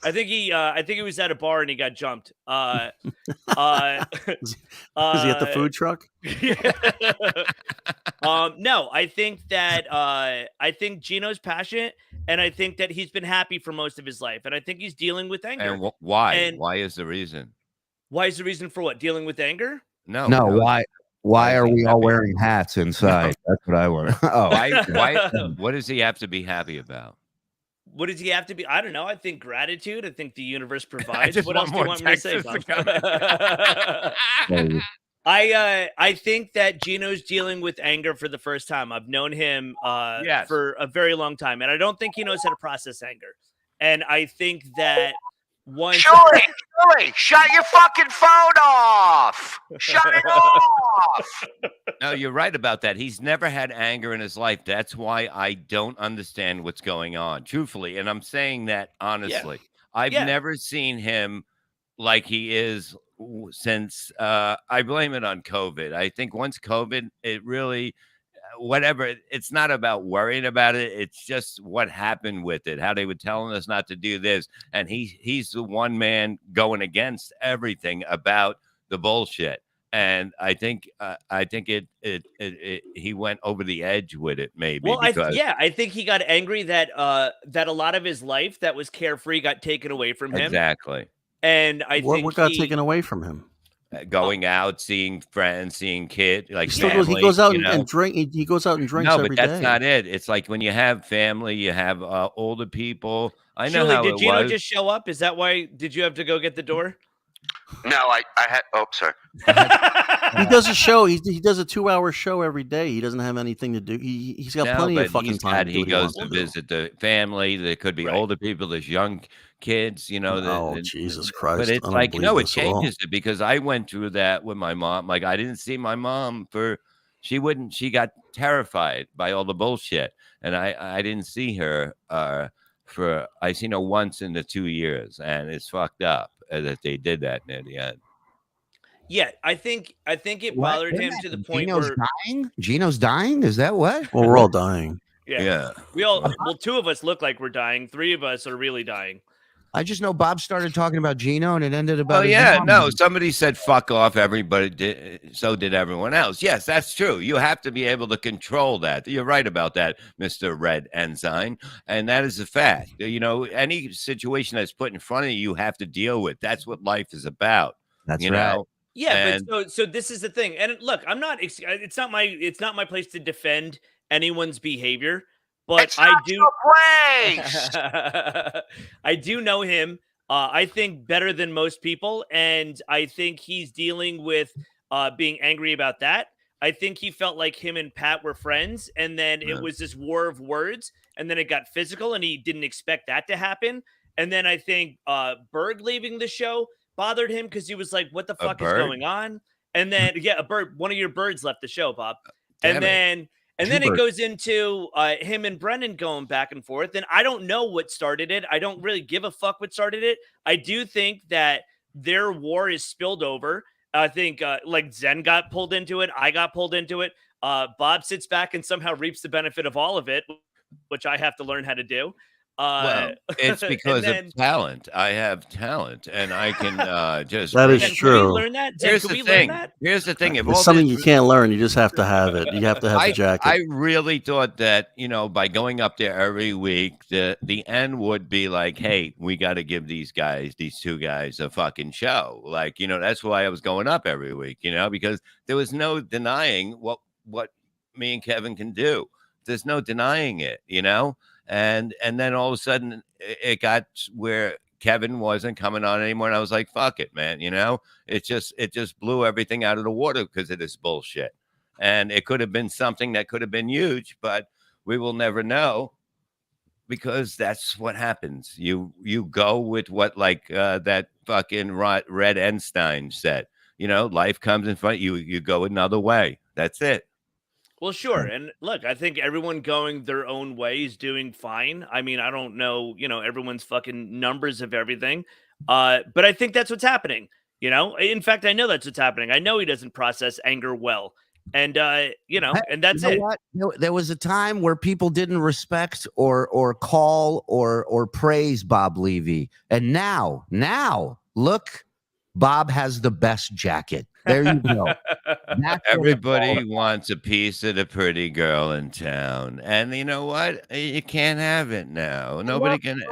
I think he was at a bar and he got jumped. Is he at the food truck? No, I think that I think Gino's passionate, and I think that he's been happy for most of his life, and I think he's dealing with anger. And why? And why is the reason? why is the reason for what? Dealing with anger? No. Why are we all wearing hats inside? That's what I want. Oh, why? What does he have to be happy about? What does he have to be? I don't know. I think gratitude. I think the universe provides. just What else do you want want me to say, Texas Bob? I think that Gino's dealing with anger for the first time. I've known him for a very long time, and I don't think he knows how to process anger. And I think that once Shuli, shut your fucking phone off. Shut it off. No, you're right about that. He's never had anger in his life. That's why I don't understand what's going on, truthfully. And I'm saying that honestly. I've never seen him like he is since I blame it on COVID. I think once COVID, it really, whatever, it's not about worrying about it. It's just what happened with it, how they were telling us not to do this. And he's the one man going against everything about the bullshit. And I think he went over the edge with it, maybe. Well, I think he got angry that that a lot of his life that was carefree got taken away from him. Exactly. And I think what got taken away from him? Going out, seeing friends, seeing kids, like he goes out and drink. He goes out and drinks. No, every but that's day. not it. It's like when you have family, you have older people. I know Shuli, how did it Gino was. just show up? Is that why? Did you have to go get the door? No, I had. Oh, sorry. He does a show. He does a 2-hour show every day. He doesn't have anything to do. He's got plenty of fucking time. He goes to visit the family. There could be older people. There's young kids. Jesus Christ! But it's like it changes it because I went through that with my mom. Like I didn't see my mom she got terrified by all the bullshit, and I didn't see her I seen her once in the 2 years, and it's fucked up that they did that near the end. Yeah, I think it bothered him to the point Gino's where dying. Gino's dying. Is that what? Well, we're all dying. Yeah. We all. Well, 2 of us look like we're dying. 3 of us are really dying. I just know Bob started talking about Gino, and it ended about. Oh yeah, no. Somebody said "fuck off." Everybody did. So did everyone else. Yes, that's true. You have to be able to control that. You're right about that, Mr. Red Ensign, and that is a fact. Any situation that's put in front of you, you have to deal with. That's what life is about. That's right. Know? Yeah, but so this is the thing. And look, I'm not. It's not my place to defend anyone's behavior. But I do know him. I think better than most people, and I think he's dealing with being angry about that. I think he felt like him and Pat were friends, and then it was this war of words, and then it got physical, and he didn't expect that to happen. And then I think Berg leaving the show bothered him because he was like, "What the fuck is going on?" And then a bird, one of your birds left the show, Bob, and then it goes into him and Brennan going back and forth. And I don't know what started it. I don't really give a fuck what started it. I do think that their war is spilled over. I think like Zen got pulled into it. I got pulled into it. Bob sits back and somehow reaps the benefit of all of it, which I have to learn how to do. Well, it's because of talent. I have talent, and I can just. That is true. Can we learn that? Here's the thing. Here's the thing. It's something you can't learn. You just have to have it. You have to have the jacket. I really thought that by going up there every week, the end would be like, hey, we got to give these 2 guys, a fucking show. Like that's why I was going up every week. Because there was no denying what me and Kevin can do. There's no denying it. And then all of a sudden it got where Kevin wasn't coming on anymore. And I was like, fuck it, man. It just blew everything out of the water because of this bullshit. And it could have been something that could have been huge, but we will never know because that's what happens. You go with what that fucking Red Ensign said, life comes in front of you. You go another way. That's it. Well, sure. And look, I think everyone going their own way is doing fine. I mean, I don't know, everyone's fucking numbers of everything. But I think that's what's happening. In fact, I know that's what's happening. I know he doesn't process anger well. And, and that's it. What? There was a time where people didn't respect or call or praise Bob Levy. And now, look, Bob has the best jacket. There you go. Everybody wants a piece of the pretty girl in town. And you know what? You can't have it now. Nobody can.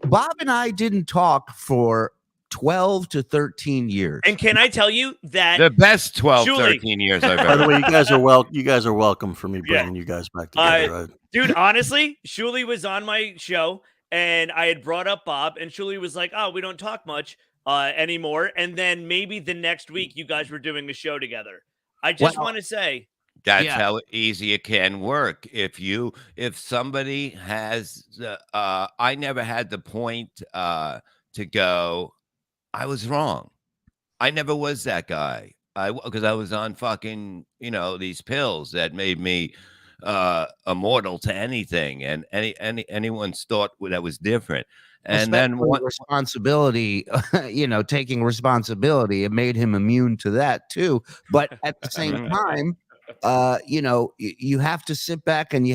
Bob and I didn't talk for 12 to 13 years. And can I tell you that the best 12, 13 years I've ever. By the way, you guys are welcome for me bringing you guys back together. Right? Dude, honestly, Shuli was on my show and I had brought up Bob and Shuli was like, "Oh, we don't talk much anymore." And then maybe the next week you guys were doing a show together. I just want to say that's how easy it can work. If somebody has I never had the point to go, I was wrong. I never was that guy. Because I was on fucking, these pills that made me immortal to anything, and anyone's thought that was different. And then responsibility, taking responsibility, it made him immune to that too. But at the same time, you have to sit back and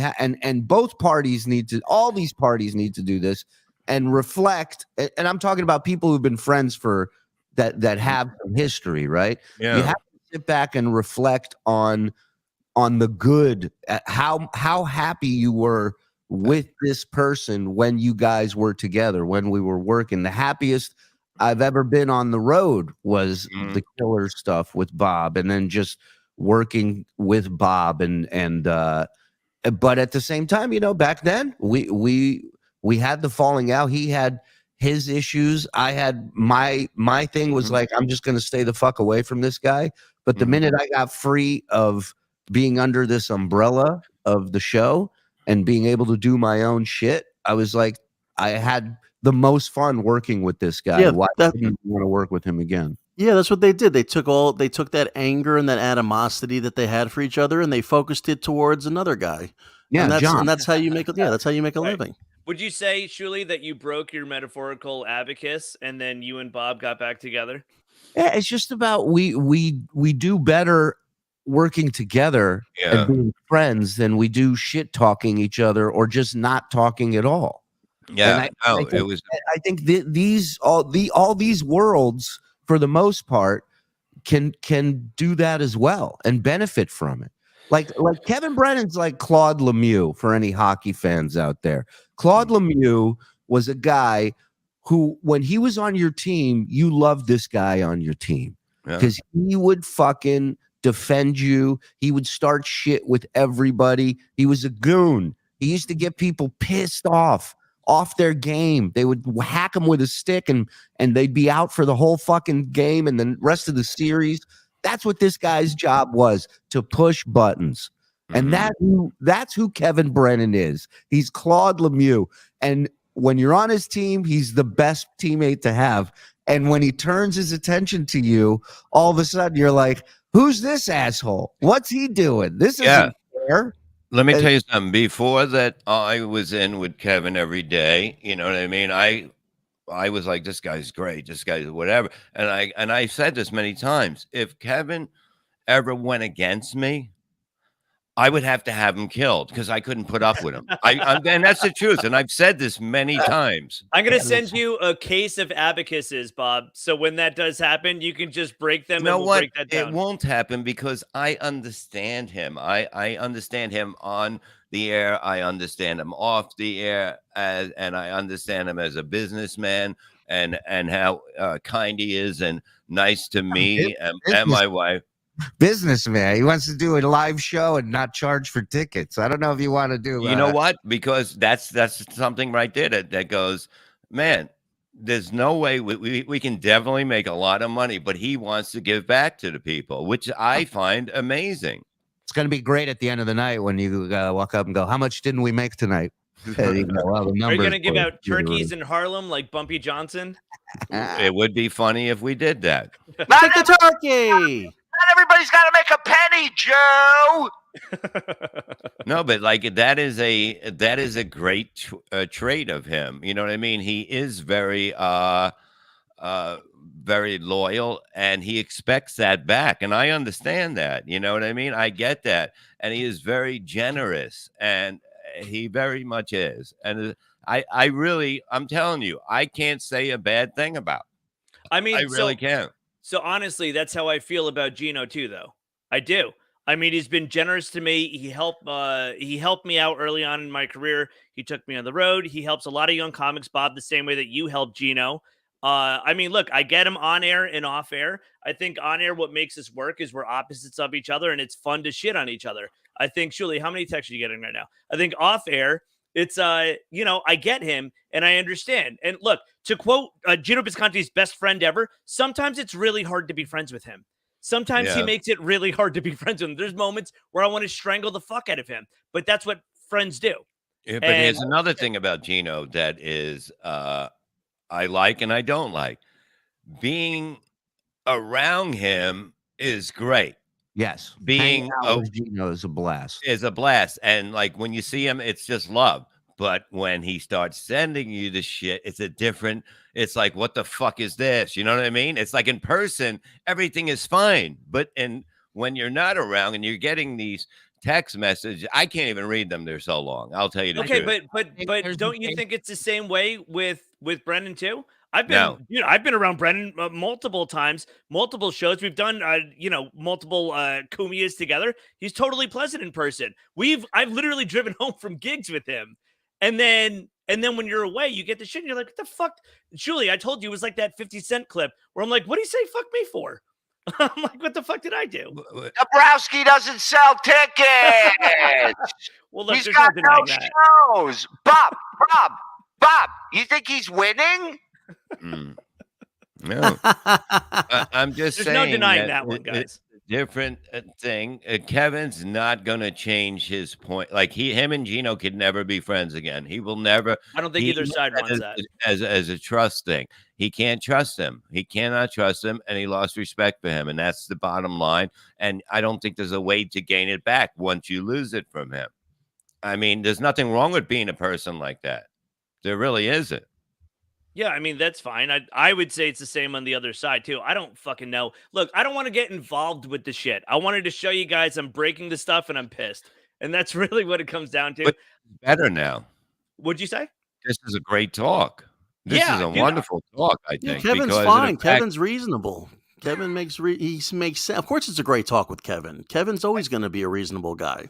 and both parties all these parties need to do this and reflect. And I'm talking about people who've been friends for that have some history, right? Yeah. You have to sit back and reflect on the good, how happy you were with this person when you guys were together, when we were working. The happiest I've ever been on the road was the Killer stuff with Bob, and then just working with Bob and but at the same time, back then we had the falling out. He had his issues. I had my thing was like, I'm just going to stay the fuck away from this guy. But the minute I got free of being under this umbrella of the show and being able to do my own shit, I was like, I had the most fun working with this guy. Yeah, Why didn't you want to work with him again? Yeah, that's what they did. They took that anger and that animosity that they had for each other, and they focused it towards another guy. Yeah, and that's how you make it. Yeah, that's how you make a living. Would you say, Shuli, that you broke your metaphorical abacus and then you and Bob got back together? Yeah, it's just about we do better working together and being friends than we do shit talking each other or just not talking at all. Yeah, I think all these worlds, for the most part, can do that as well and benefit from it. Like Kevin Brennan's like Claude Lemieux for any hockey fans out there. Claude Lemieux was a guy who, when he was on your team, you loved this guy on your team because he would fucking defend you. He would start shit with everybody. He was a goon. He used to get people pissed off their game. They would hack him with a stick and they'd be out for the whole fucking game and the rest of the series. That's what this guy's job was, to push buttons. And that's who Kevin Brennan is. He's Claude Lemieux. And when you're on his team, he's the best teammate to have. And when he turns his attention to you, all of a sudden you're like, who's this asshole? What's he doing? This isn't fair. Let me tell you something. Before that, I was in with Kevin every day. You know what I mean? I was like, this guy's great. This guy's whatever. And I said this many times. If Kevin ever went against me, I would have to have him killed because I couldn't put up with him. And that's the truth. And I've said this many times. I'm going to send you a case of abacuses, Bob. So when that does happen, you can just break them. You know what? Break that down. It won't happen because I understand him. I understand him on the air. I understand him off the air, and I understand him as a businessman and how kind he is and nice to me and my wife. Businessman. He wants to do a live show and not charge for tickets. I don't know if you want to do. You know what? Because that's something right there that goes, man. There's no way we can definitely make a lot of money, but he wants to give back to the people, which I find amazing. It's going to be great at the end of the night when you walk up and go, "How much didn't we make tonight?" Are you going to give out turkeys in Harlem like Bumpy Johnson? It would be funny if we did that. Take the turkey. Not everybody's got to make a penny, Joe. No, but like that is a great trait of him. You know what I mean? He is very very loyal, and he expects that back. And I understand that. You know what I mean? I get that. And he is very generous, and he very much is. And I'm telling you, I can't say a bad thing about. I mean, I really can't. So honestly, that's how I feel about Gino too, though. I do. I mean, he's been generous to me. He helped me out early on in my career. He took me on the road. He helps a lot of young comics, Bob, the same way that you helped Gino. I mean, look, I get him on air and off air. I think on air, what makes us work is we're opposites of each other, and it's fun to shit on each other. I think, Shuli, how many texts are you getting right now? I think off air, it's, I get him and I understand. And look, to quote Gino Bisconti's best friend ever, sometimes it's really hard to be friends with him. Sometimes he makes it really hard to be friends with him. There's moments where I want to strangle the fuck out of him, but that's what friends do. Yeah, but here's another thing about Gino that is I like and I don't like. Being around him is great. Yes. Being Gino is a blast. Is a blast. And like when you see him, it's just love. But when he starts sending you the shit, it's like, what the fuck is this? You know what I mean? It's like in person, everything is fine. But when you're not around and you're getting these text messages, I can't even read them. They're so long. I'll tell you the truth. Okay, but don't you think it's the same way with Brendan too? I've been around Brendan multiple times, multiple shows. We've done, multiple Kumias together. He's totally pleasant in person. I've literally driven home from gigs with him. And then when you're away, you get the shit and you're like, what the fuck? Shuli, I told you it was like that 50 Cent clip where I'm like, what do you say fuck me for? I'm like, what the fuck did I do? Dombrowski doesn't sell tickets. Well, look, he's got no shows. Bob, you think he's winning? No. I'm just saying. There's no denying that one, guys. Different thing. Kevin's not going to change his point. Like him and Gino could never be friends again. He will never. I don't think either side wants that. As a trust thing, he can't trust him. He cannot trust him, and he lost respect for him, and that's the bottom line. And I don't think there's a way to gain it back once you lose it from him. I mean, there's nothing wrong with being a person like that. There really isn't. Yeah, I mean, that's fine. I would say it's the same on the other side, too. I don't fucking know. Look, I don't want to get involved with the shit. I wanted to show you guys I'm breaking the stuff and I'm pissed. And that's really what it comes down to. But better now. What'd you say? This is a great talk. This is a wonderful talk, I think. Yeah, Kevin's fine. Kevin's reasonable. Kevin makes sense. Of course, it's a great talk with Kevin. Kevin's always going to be a reasonable guy.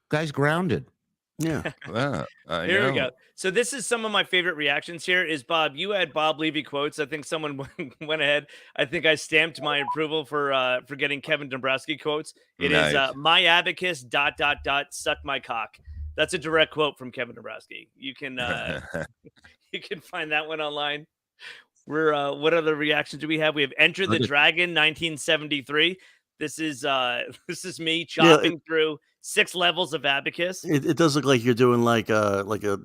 Guy's grounded. Yeah. Well, Here we go. So this is some of my favorite reactions here is Bob. You had Bob Levy quotes. I think someone went ahead. I think I stamped my approval for getting Kevin Dombrowski quotes. It is my abacus ... suck my cock. That's a direct quote from Kevin Dombrowski. You can you can find that one online. We're what other reactions do we have? We have Enter the Dragon 1973. This is me chopping through 6 levels of abacus. It does look like you're doing like a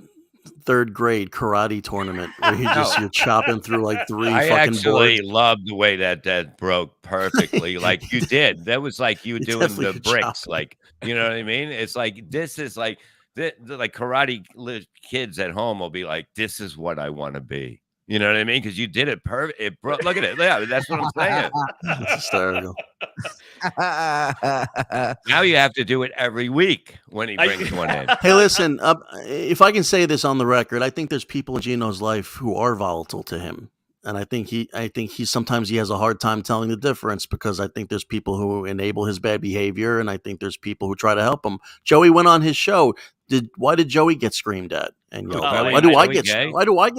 third grade karate tournament where you're chopping through like 3 I fucking actually boards. love the way that broke perfectly. Like you did. That was like you doing the bricks. chopping. Like, you know what I mean? It's like this is like the karate kids at home will be like, this is what I want to be. You know what I mean? Because you did it perfect. It broke. Look at it. Yeah, that's what I'm saying. It's hysterical. Now you have to do it every week when he brings one in. Hey, listen, if I can say this on the record, I think there's people in Gino's life who are volatile to him. And I think he sometimes he has a hard time telling the difference because I think there's people who enable his bad behavior. And I think there's people who try to help him. Joey went on his show. Why did Joey get screamed at? And why do I get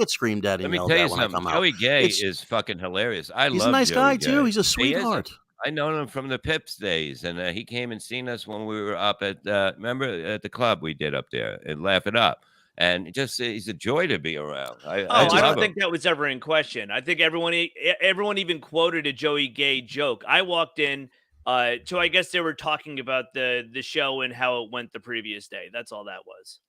screamed at? Let me tell you something. Joey Gay is fucking hilarious. He's a nice guy too. He's a sweetheart. I know him from the Pips days, and he came and seen us when we were up at remember at the club we did up there and Laugh It Up. And he's a joy to be around. I don't think that was ever in question. I think everyone even quoted a Joey Gay joke. I walked in. So I guess they were talking about the show and how it went the previous day. That's all that was.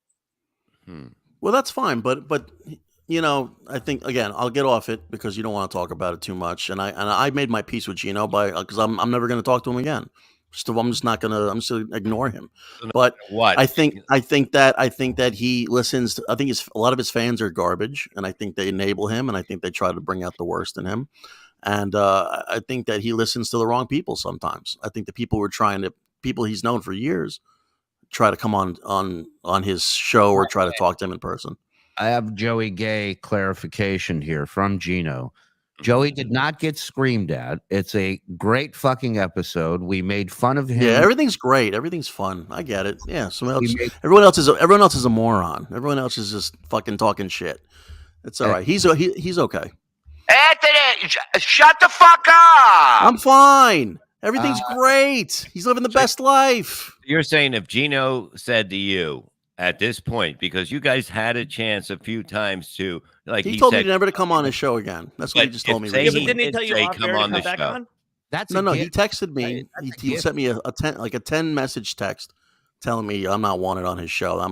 Well, that's fine, but I think again, I'll get off it because you don't want to talk about it too much. And I made my peace with Gino because I'm never going to talk to him again. I'm just gonna ignore him. But what I think that he listens to, I think a lot of his fans are garbage, and I think they enable him, and I think they try to bring out the worst in him. And I think that he listens to the wrong people sometimes. I think the people he's known for years try to come on his show or try to talk to him in person. I have Joey Gay clarification here from Gino. Joey did not get screamed at. It's a great fucking episode. We made fun of him. Yeah, everything's great. Everything's fun. I get it. Yeah, everyone else is a moron. Everyone else is just fucking talking shit. It's all right. He's okay. Anthony, shut the fuck up. I'm fine. Everything's great. He's living the best life. You're saying if Gino said to you at this point, because you guys had a chance a few times to, like, he told me never to come on his show again. That's what he just told me. Yeah, but didn't he tell you off air to come back on? No. He texted me. He sent me a 10 message text telling me I'm not wanted on his show. I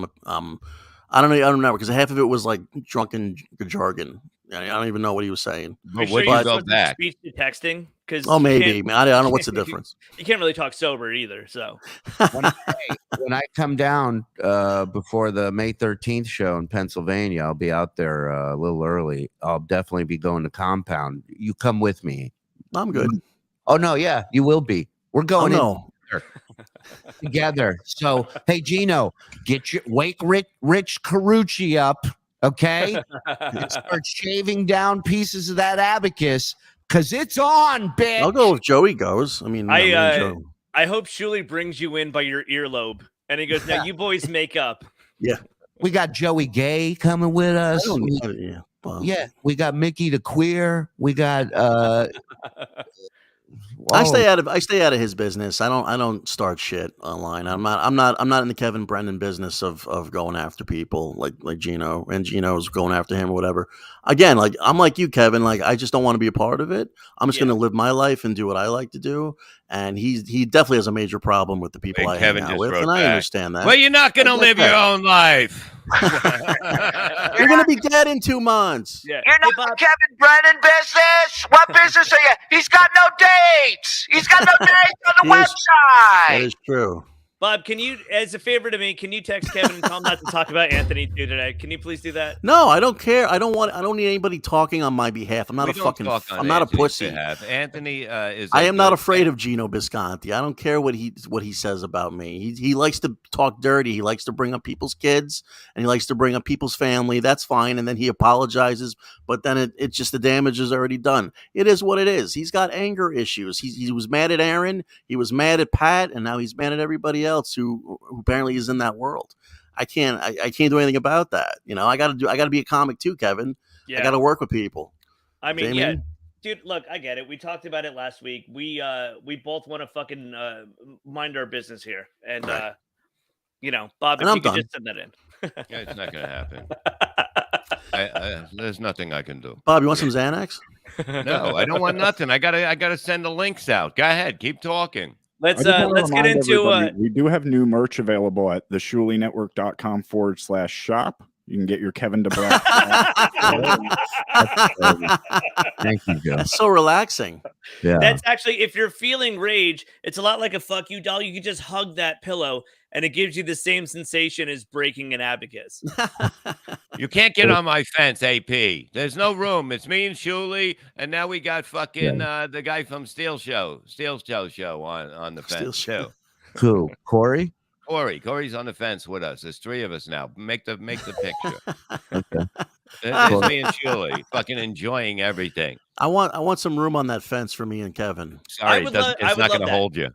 don't know because half of it was like drunken jargon. I don't even know what he was saying. But what do you go back? Speech to texting? Maybe. I don't know what's the difference. You can't really talk sober either. So when I come down before the May 13th show in Pennsylvania, I'll be out there a little early. I'll definitely be going to Compound. You come with me. I'm good. Oh no, yeah, you will be. We're going together. So hey, Gino, wake Rich Carucci up. Okay, and start shaving down pieces of that abacus because it's on, bitch. I'll go if Joey goes. I hope Shuli brings you in by your earlobe, and he goes, "Now you boys make up." Yeah, we got Joey Gay coming with us. We got Mickey the Queer. We got. I stay out of his business. I don't start shit online. I'm not in the Kevin Brennan business of going after people like Gino, and Gino's going after him or whatever. Again, like I'm like you, Kevin. Like I just don't want to be a part of it. I'm just going to live my life and do what I like to do. And he definitely has a major problem with the people I hang out with, and I understand that. Well, you're not going to live your own life. You're going to be dead in 2 months. Yeah. You're not the Kevin Brennan business? What business are you? He's got no dates. He's got no dates on the website. That is true. Bob, can you, as a favor to me, can you text Kevin and tell him not to talk about Anthony today? Can you please do that? No, I don't care. I don't need anybody talking on my behalf. I'm not I'm not a pussy. Anthony is. I am not afraid of Gino Bisconti. I don't care what he says about me. He likes to talk dirty. He likes to bring up people's kids, and he likes to bring up people's family. That's fine. And then he apologizes, but then it's just the damage is already done. It is what it is. He's got anger issues. He was mad at Aaron. He was mad at Pat, and now he's mad at everybody else who apparently is in that world. I can't do anything about that. You know, I got to be a comic too, Kevin. Yeah. I got to work with people. I mean, yeah, dude, look, I get it. We talked about it last week. We both want to fucking mind our business here. And, you know, Bob, if you could just send that in. Yeah, it's not going to happen. There's nothing I can do. Bob, you want some Xanax? No, I don't want nothing. I gotta send the links out. Go ahead. Keep talking. Let's get into we do have new merch available at theshulinetwork.com/shop. You can get your Kevin Dombrowski. Thank you, Joe. So relaxing. Yeah. That's actually, if you're feeling rage, it's a lot like a fuck you doll. You can just hug that pillow and it gives you the same sensation as breaking an abacus. You can't get on my fence, AP. There's no room. It's me and Shuli, and now we got fucking the guy from Steel Show on the fence too. Who? Corey? Corey's on the fence with us. There's 3 of us now. Make the picture. Okay. It's me and Shuli, fucking enjoying everything. I want some room on that fence for me and Kevin. Sorry, it's not going to hold you.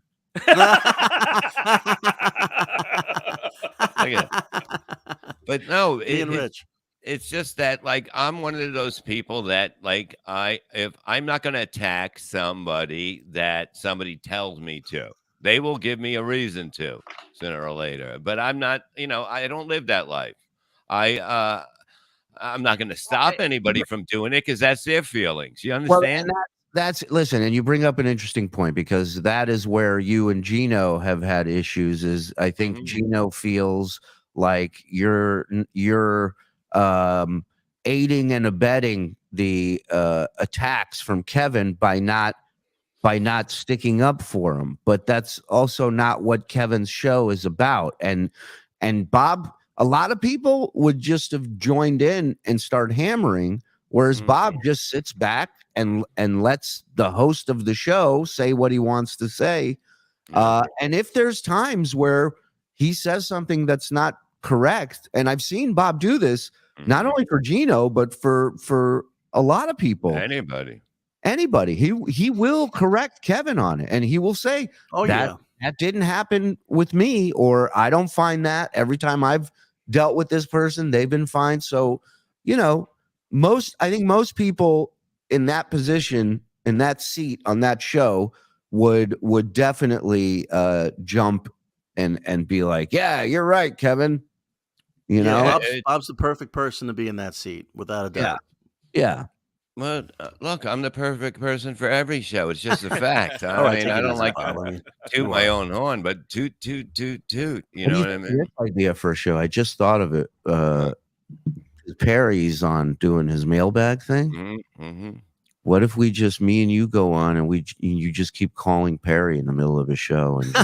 But no, it's just that, like, I'm one of those people that, like, if I'm not going to attack somebody that somebody tells me to, they will give me a reason to sooner or later. But I'm not, I don't live that life. I'm not going to stop anybody from doing it because that's their feelings. You understand? Well, listen, and you bring up an interesting point because that is where you and Gino have had issues. Is I think Gino feels like you're aiding and abetting the attacks from Kevin by not by not sticking up for him. But that's also not what Kevin's show is about. And Bob, a lot of people would just have joined in and start hammering, whereas Bob just sits back and lets the host of the show say what he wants to say. And if there's times where he says something that's not correct, and I've seen Bob do this, not only for Gino, but for a lot of people. Anybody. He will correct Kevin on it, and he will say, that didn't happen with me, or I don't find that. Every time I've dealt with this person, they've been fine. So, I think most people in that position, in that seat on that show would definitely jump and be like, yeah, you're right, Kevin. Bob's the perfect person to be in that seat, without a doubt. Yeah. Well, look, I'm the perfect person for every show. It's just a fact. I mean, I don't like to toot my own horn, but toot. You know what I mean? Idea for a show. I just thought of it. Perry's on doing his mailbag thing. What if me and you go on and you just keep calling Perry in the middle of a show and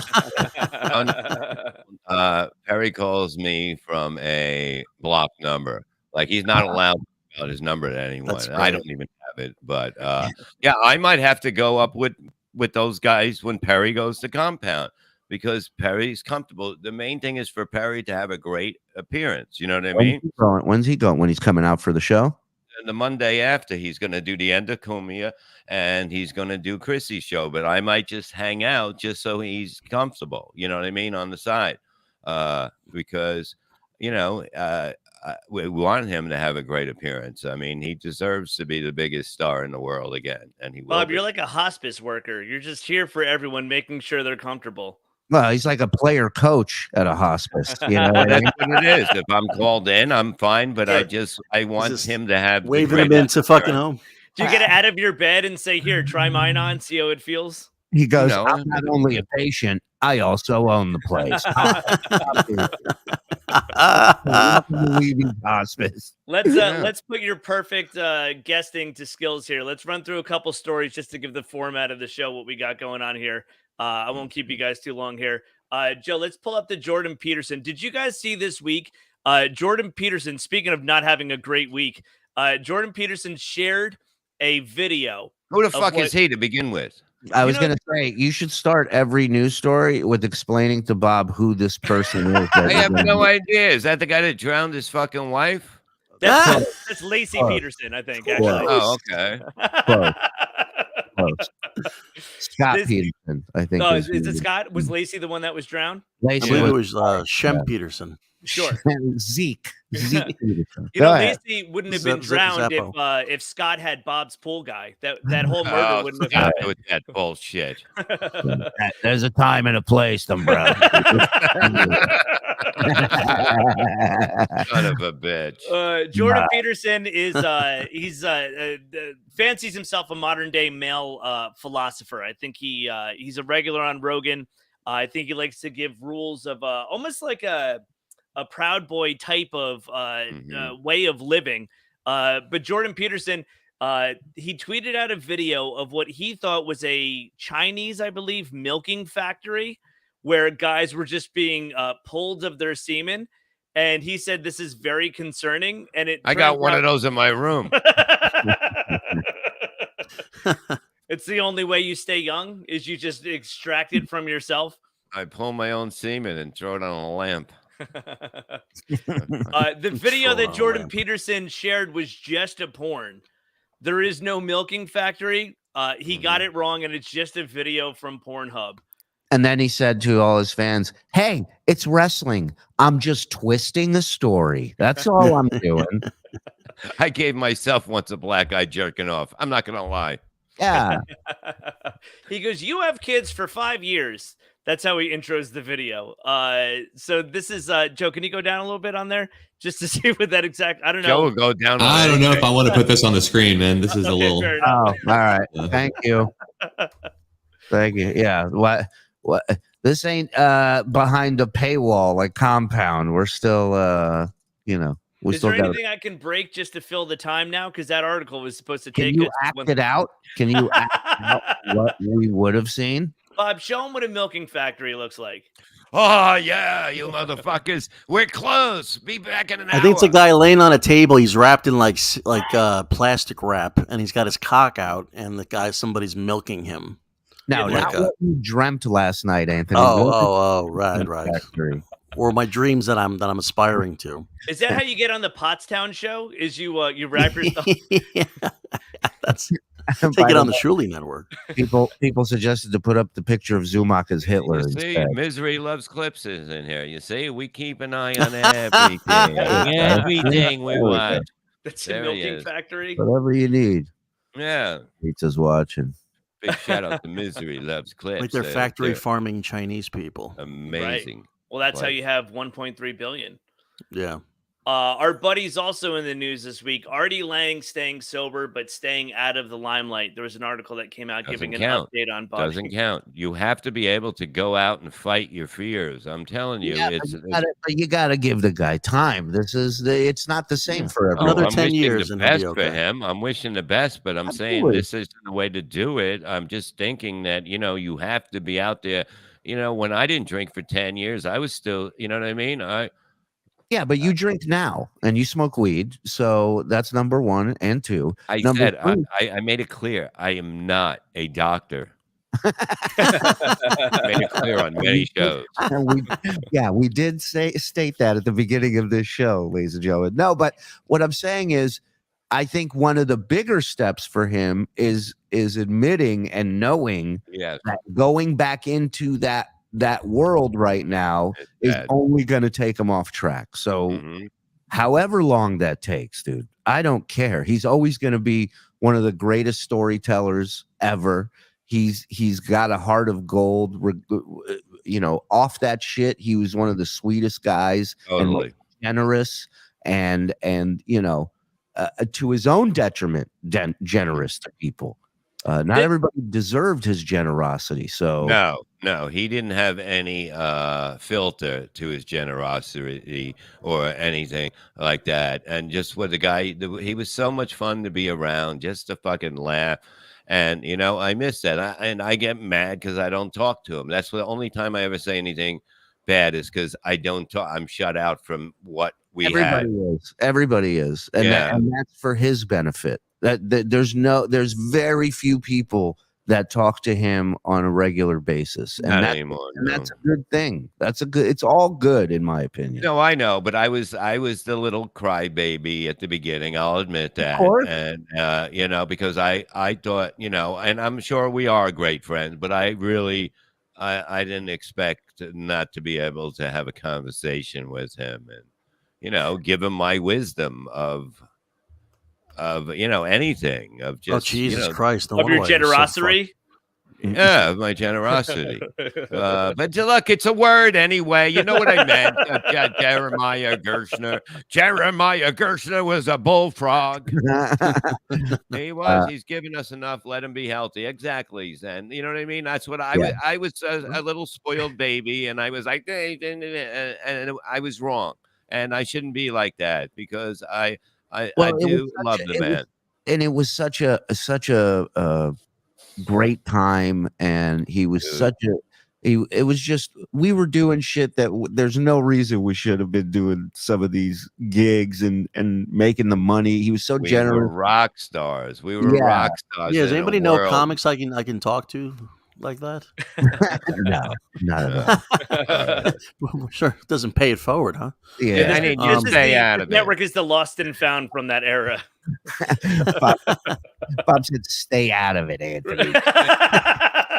Perry calls me from a block number. Like, he's not allowed out his number to anyone. I don't even have it, but yeah, I might have to go up with those guys when Perry goes to Compound, because Perry's comfortable. The main thing is for Perry to have a great appearance. You know what I mean? When's he going? When he's coming out for the show? And the Monday after, he's going to do the end of Cumia, and he's going to do Chrissy's show. But I might just hang out just so he's comfortable. You know what I mean? On the side, because we want him to have a great appearance. I mean, he deserves to be the biggest star in the world again, and he will. Bob, you're like a hospice worker. You're just here for everyone, making sure they're comfortable. Well, he's like a player coach at a hospice. You know what I mean? That's what it is. If I'm called in, I'm fine, but I want him to have waving him into fucking home. Do you get it out of your bed and say, "Here, try mine on, see how it feels"? He goes, I'm not only a patient, I also own the place. Hospice. Let's put your perfect guesting to skills here. Let's run through a couple stories just to give the format of the show what we got going on here. I won't keep you guys too long here. Joe, let's pull up the Jordan Peterson. Did you guys see this week? Jordan Peterson, speaking of not having a great week, Jordan Peterson shared a video. Who the fuck is he to begin with? I was going to say, you should start every news story with explaining to Bob who this person is. I have no idea. Is that the guy that drowned his fucking wife? That's Lacey Peterson, I think. Actually. Oh, okay. Close. Scott Peterson, I think. Oh, is it Scott? Was Lacey the one that was drowned? I believe it was Shem Peterson. Sure. Zeke Peterson. Lacey wouldn't have been drowned if Scott had Bob's pool guy. That whole murder wouldn't have happened. With that bullshit. There's a time and a place, Dombrowski. Son of a bitch. Jordan Peterson is he's fancies himself a modern day male philosopher. I think he's a regular on Rogan. I think he likes to give rules of almost like a Proud Boy type of way of living. But Jordan Peterson, he tweeted out a video of what he thought was a Chinese, I believe, milking factory where guys were just being pulled of their semen. And he said, this is very concerning. And I got one of those in my room. It's the only way you stay young is you just extract it from yourself. I pull my own semen and throw it on a lamp. The video that Jordan Peterson shared was just a porn. There is no milking factory. He got it wrong, and it's just a video from Pornhub. And then he said to all his fans, hey, it's wrestling. I'm just twisting the story. That's all I'm doing. I gave myself once a black eye jerking off. I'm not going to lie. Yeah. He goes, you have kids for 5 years. That's how he intros the video. So this is Joe. Can you go down a little bit on there just to see what that exact? I don't know. Joe will go down. I don't know if I want to put this on the screen, man. This is a little. Oh, all right. Thank you. Thank you. Yeah. What? This ain't behind a paywall like Compound. We're still, Is there anything I can break just to fill the time now? Because that article was supposed to take. Can you act it out? Can you act out what we would have seen? Bob, show them what a milking factory looks like. Oh, yeah, you motherfuckers. We're close. Be back in an hour. I think it's a guy laying on a table. He's wrapped in like plastic wrap, and he's got his cock out, and somebody's milking him. No, not what you dreamt last night, Anthony. Right. Factory. Or my dreams that I'm aspiring to. Is that how you get on the Pottstown show? Is you wrap yourself? That's take it on the Shuli Network. People suggested to put up the picture of Zumak as Hitler. You see, Misery Loves Clips is in here. You see, we keep an eye on everything. Everything we watch. That's a milking factory. Whatever you need. Yeah. Pizza's watching. Big shout out to Misery Loves Clips. Like they're factory farming Chinese people. Amazing. Right. Well, that's how you have 1.3 billion. Yeah. Our buddy's also in the news this week. Artie Lang staying sober, but staying out of the limelight. There was an article that came out giving an update on Bobby. Doesn't count. You have to be able to go out and fight your fears. I'm telling you, you got to give the guy time. It's not the same for everyone. Another 10 years, the best for him. I'm wishing the best, but I'm saying this isn't the way to do it. I'm just thinking that you have to be out there. When I didn't drink for 10 years, I was still. You know what I mean? Yeah, but you drink now and you smoke weed, so that's number one and two. I made it clear I am not a doctor. I made it clear on many shows. We did state that at the beginning of this show, ladies and gentlemen. No, but what I'm saying is, I think one of the bigger steps for him is admitting and knowing that going back into that world right now is only going to take him off track. So however long that takes, dude, I don't care. He's always going to be one of the greatest storytellers ever. He's got a heart of gold. Off that shit, he was one of the sweetest guys, and generous, and to his own detriment, generous to people. Not everybody deserved his generosity. So no, he didn't have any filter to his generosity or anything like that. And just what he was so much fun to be around, just to fucking laugh. And I miss that. I get mad because I don't talk to him. That's the only time I ever say anything bad is because I don't talk. I'm shut out from what Everybody is, and that's for his benefit. There's very few people that talk to him on a regular basis, and that's a good thing. It's all good in my opinion. No, I know, but I was the little crybaby at the beginning. I'll admit that, and because I thought, and I'm sure we are great friends, but I really I didn't expect not to be able to have a conversation with him and give him my wisdom of anything, of just Jesus Christ, of your generosity. Yeah, my generosity. But look, it's a word anyway. You know what I meant? Jeremiah Gershner. Jeremiah Gershner was a bullfrog. He was. He's given us enough. Let him be healthy. Exactly, Zen. You know what I mean? That's what I was a little spoiled baby, and I was like, and I was wrong. And I shouldn't be like that because I do love the man. And it was such a great time, and he was it was just, we were doing shit that there's no reason we should have been doing some of these gigs and making the money. He was so generous. We were rock stars. Rock stars. Yeah, does anybody know comics I can talk to like that? No, not at all. Sure, it doesn't pay it forward, huh? Yeah, I need you to stay out of it. Network is the lost and found from that era. Bob said, "Stay out of it, Anthony."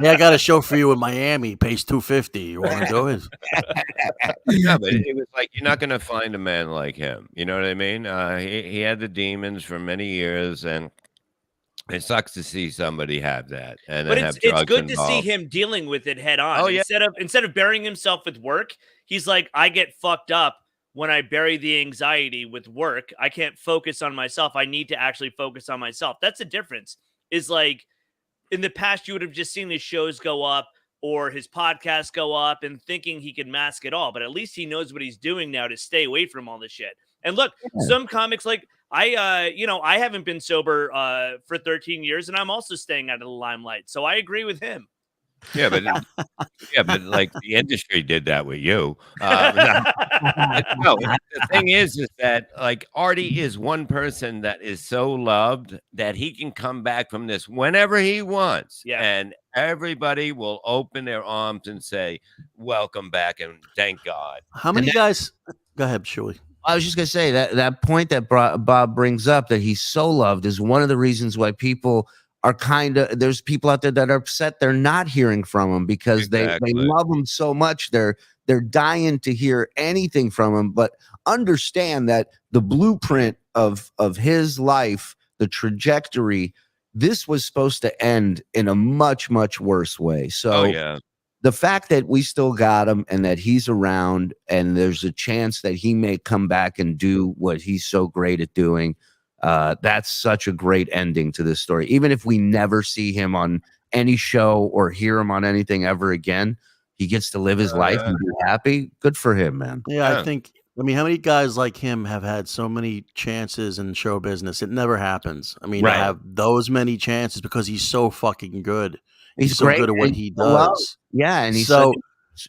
Yeah, I got a show for you in Miami. Pays $250. You want to do it? Yeah, but it was like, you're not going to find a man like him. You know what I mean? He had the demons for many years, and it sucks to see somebody have that. But it's good to see him dealing with it head on. Oh, yeah. Instead of burying himself with work, he's like, I get fucked up when I bury the anxiety with work. I can't focus on myself. I need to actually focus on myself. That's the difference. Is like, in the past, you would have just seen his shows go up or his podcast go up and thinking he could mask it all. But at least he knows what he's doing now to stay away from all this shit. And look, some comics like I haven't been sober for 13 years, and I'm also staying out of the limelight. So I agree with him. Yeah, but like the industry did that with you. No, the thing is that like Artie is one person that is so loved that he can come back from this whenever he wants. Yeah. And everybody will open their arms and say, welcome back and thank God. How many guys? Go ahead, Shuli. I was just gonna say that point that Bob brings up, that he's so loved, is one of the reasons why people are there's people out there that are upset they're not hearing from him, because they love him so much. They're dying to hear anything from him, but understand that the blueprint of his life, the trajectory, this was supposed to end in a much, much worse way. So the fact that we still got him and that he's around and there's a chance that he may come back and do what he's so great at doing, that's such a great ending to this story. Even if we never see him on any show or hear him on anything ever again, he gets to live his life and be happy. Good for him, man. Yeah, I mean, how many guys like him have had so many chances in show business? It never happens. I mean, to have those many chances because he's so fucking good. He's so good at what he does. Yeah, and he's so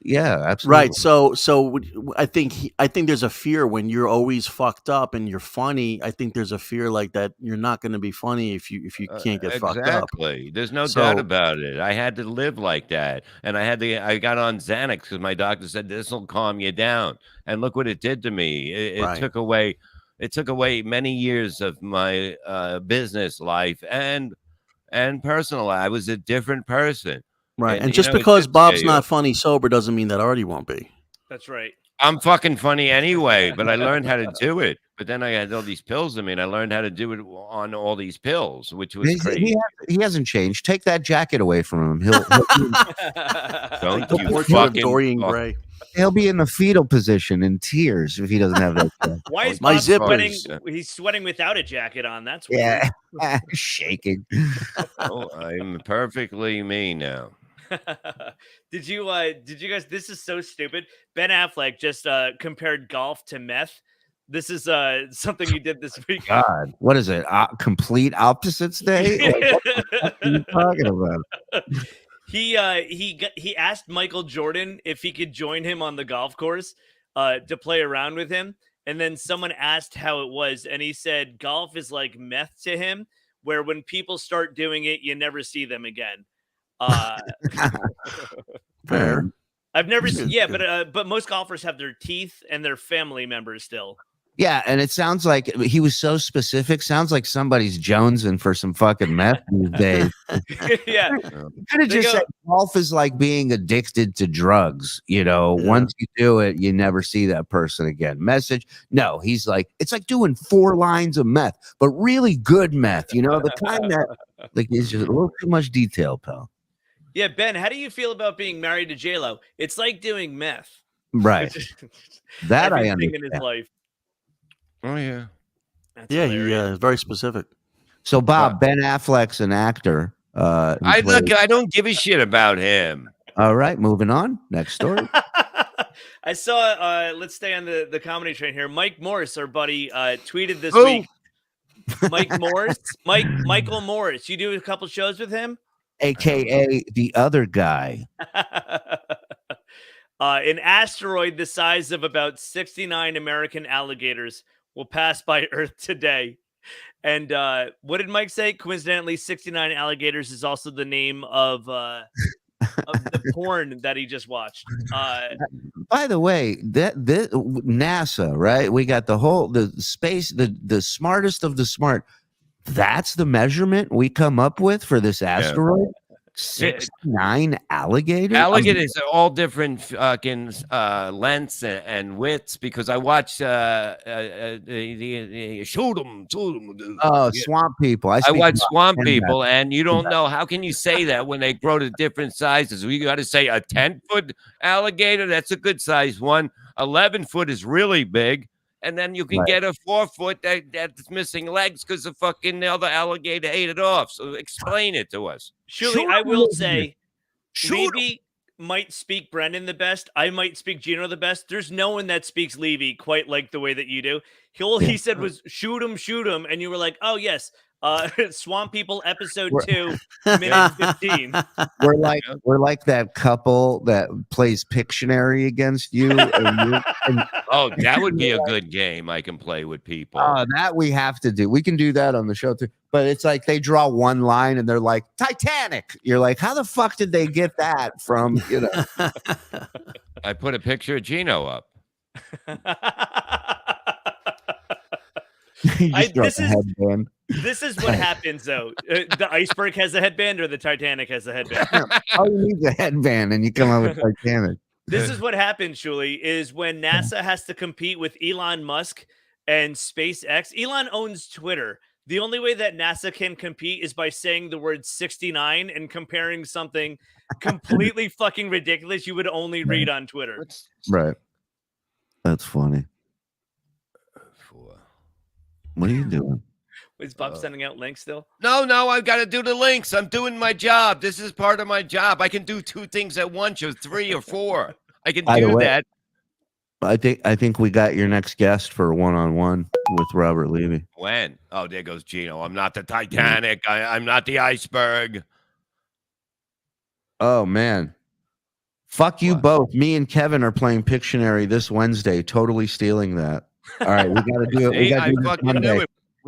absolutely right. So I think there's a fear when you're always fucked up and you're funny. I think there's a fear like that you're not going to be funny if you can't get fucked up. Exactly. There's no doubt about it. I had to live like that, and I got on Xanax because my doctor said this will calm you down, and look what it did to me. It took away many years of my business life and personal life. I was a different person. Right. And just because Bob's not funny sober doesn't mean that Artie won't be. That's right. I'm fucking funny anyway, but I learned how to do it. But then I had all these pills in me, and I learned how to do it on all these pills, which was crazy. He hasn't changed. Take that jacket away from him. Don't you fucking Dorian Gray. He'll be in the fetal position in tears if he doesn't have that. Why is Bob sweating? He's sweating without a jacket on. That's weird. Shaking. I'm perfectly me now. Did you guys, this is so stupid. Ben Affleck just compared golf to meth. This is something you did this week. God, what is it? Complete opposites day? What are you talking about? He asked Michael Jordan if he could join him on the golf course to play around with him, and then someone asked how it was, and he said golf is like meth to him, where when people start doing it, you never see them again. Fair. I've never seen, but most golfers have their teeth and their family members still. Yeah, and it sounds like he was so specific. Sounds like somebody's jonesing for some fucking meth these days. Yeah, could have just said golf is like being addicted to drugs. Once you do it, you never see that person again. Message? No, he's like, it's like doing 4 lines of meth, but really good meth. The kind that like is just a little too much detail, pal. Yeah, Ben, how do you feel about being married to J-Lo? It's like doing meth. Right. That I understand. In his life. Oh, yeah. That's hilarious. Very specific. So, Bob, Ben Affleck's an actor. I don't give a shit about him. All right, moving on. Next story. I saw, let's stay on the comedy train here. Mike Morris, our buddy, tweeted this week. Michael Morris. You do a couple shows with him? AKA the other guy. An asteroid the size of about 69 American alligators will pass by Earth today. And what did Mike say? Coincidentally, 69 alligators is also the name of the porn that he just watched. By the way, that NASA, right? We got the space, the smartest of the smart. That's the measurement we come up with for this asteroid. 69 alligators. Alligators are all different fucking lengths and widths, because I watched the shoot 'em. Swamp people. I watch Swamp People, and you don't know, how can you say that when they grow to different sizes? We got to say a 10-foot alligator, that's a good size one. 11-foot is really big. And then you can get a 4-foot that's missing legs because the fucking other alligator ate it off. So explain it to us. Shuli, I will say, might speak Brendan the best. I might speak Gino the best. There's no one that speaks Levy quite like the way that you do. He said was shoot him, and you were like, oh yes, Swamp People episode 2, minute 15. We're like that couple that plays Pictionary against you. Oh, that would be a good game I can play with people. That we have to do. We can do that on the show too. But it's like they draw one line and they're like Titanic. You're like, how the fuck did they get that from? You know. I put a picture of Gino up. This is what happens though. The iceberg has a headband, or the Titanic has a headband. Oh, you need the headband, and you come out with Titanic. This is what happens, Shuli, is when NASA has to compete with Elon Musk and SpaceX. Elon owns Twitter. The only way that NASA can compete is by saying the word 69 and comparing something completely fucking ridiculous you would only read on Twitter. Right. That's funny. What are you doing? Is Bob sending out links still? No, I've got to do the links. I'm doing my job. This is part of my job. I can do 2 things at once, or 3 or 4. I can do that. I think we got your next guest for a one-on-one with Robert Levy. When? Oh, there goes Gino. I'm not the Titanic. I'm not the iceberg. Oh, man. Fuck you both. Me and Kevin are playing Pictionary this Wednesday. Totally stealing that. All right, we got to do it. We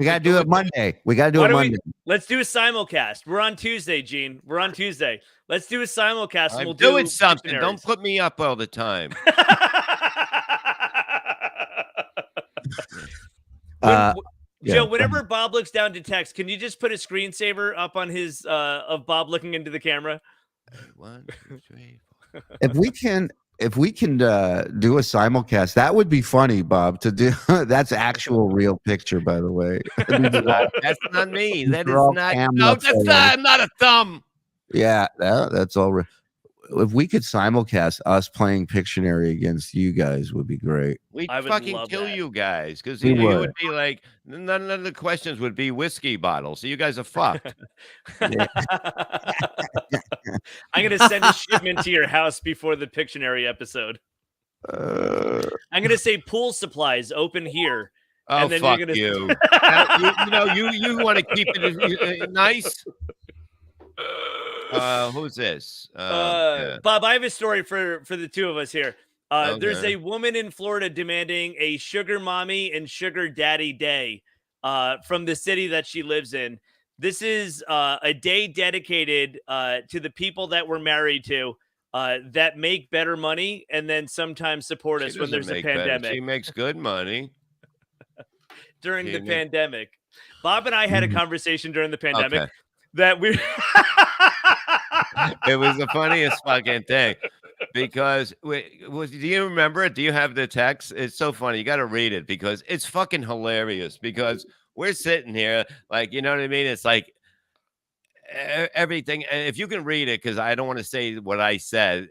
got to do it Monday. We got to do it Monday. Let's do a simulcast. We're on Tuesday, Gene. We're on Tuesday. Let's do a simulcast. I'm doing something. Don't put me up all the time. Joe, whenever Bob looks down to text, can you just put a screensaver up on his of Bob looking into the camera? 1, 2, 3, 4. If we can do a simulcast, that would be funny, Bob. To do that's actual real picture, by the way. That's not me. That is not. No, that's not. I'm not a thumb. Yeah, that's all. If we could simulcast us playing Pictionary against you guys, would be great. We'd fucking kill you guys, because you would be like, none of the questions would be whiskey bottles. So you guys are fucked. I'm going to send a shipment to your house before the Pictionary episode. I'm going to say pool supplies open here. Oh, and then fuck you're gonna... you. You want to keep it nice? Who's this? Yeah. Bob, I have a story for the two of us here. Okay. There's a woman in Florida demanding a sugar mommy and sugar daddy day from the city that she lives in. This is a day dedicated to the people that we're married to that make better money and then sometimes support us when there's a pandemic. She makes good money. During the pandemic. Bob and I had a conversation during the pandemic that we... It was the funniest fucking thing because do you remember it? Do you have the text? It's so funny. You got to read it because it's fucking hilarious because we're sitting here like, you know what I mean? It's like everything. If you can read it, because I don't want to say what I said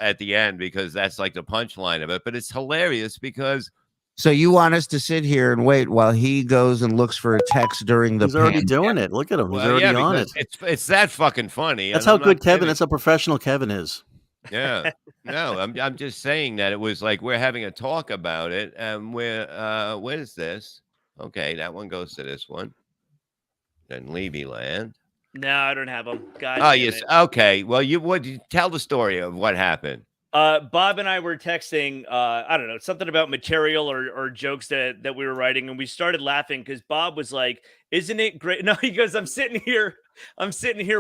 at the end because that's like the punchline of it, but it's hilarious because. So you want us to sit here and wait while he goes and looks for a text during the He's already doing it. Look at him. He's already on it. It's that fucking funny. That's how good Kevin, that's how professional Kevin is. Yeah. No, I'm just saying that it was like we're having a talk about it and what is this? Okay, that one goes to this one. Then Levy land. No, I don't have them. God. Oh, yes. Okay. Well, you tell the story of what happened. Bob and I were texting, I don't know, something about material or jokes that we were writing. And we started laughing because Bob was like, isn't it great? No, he goes, I'm sitting here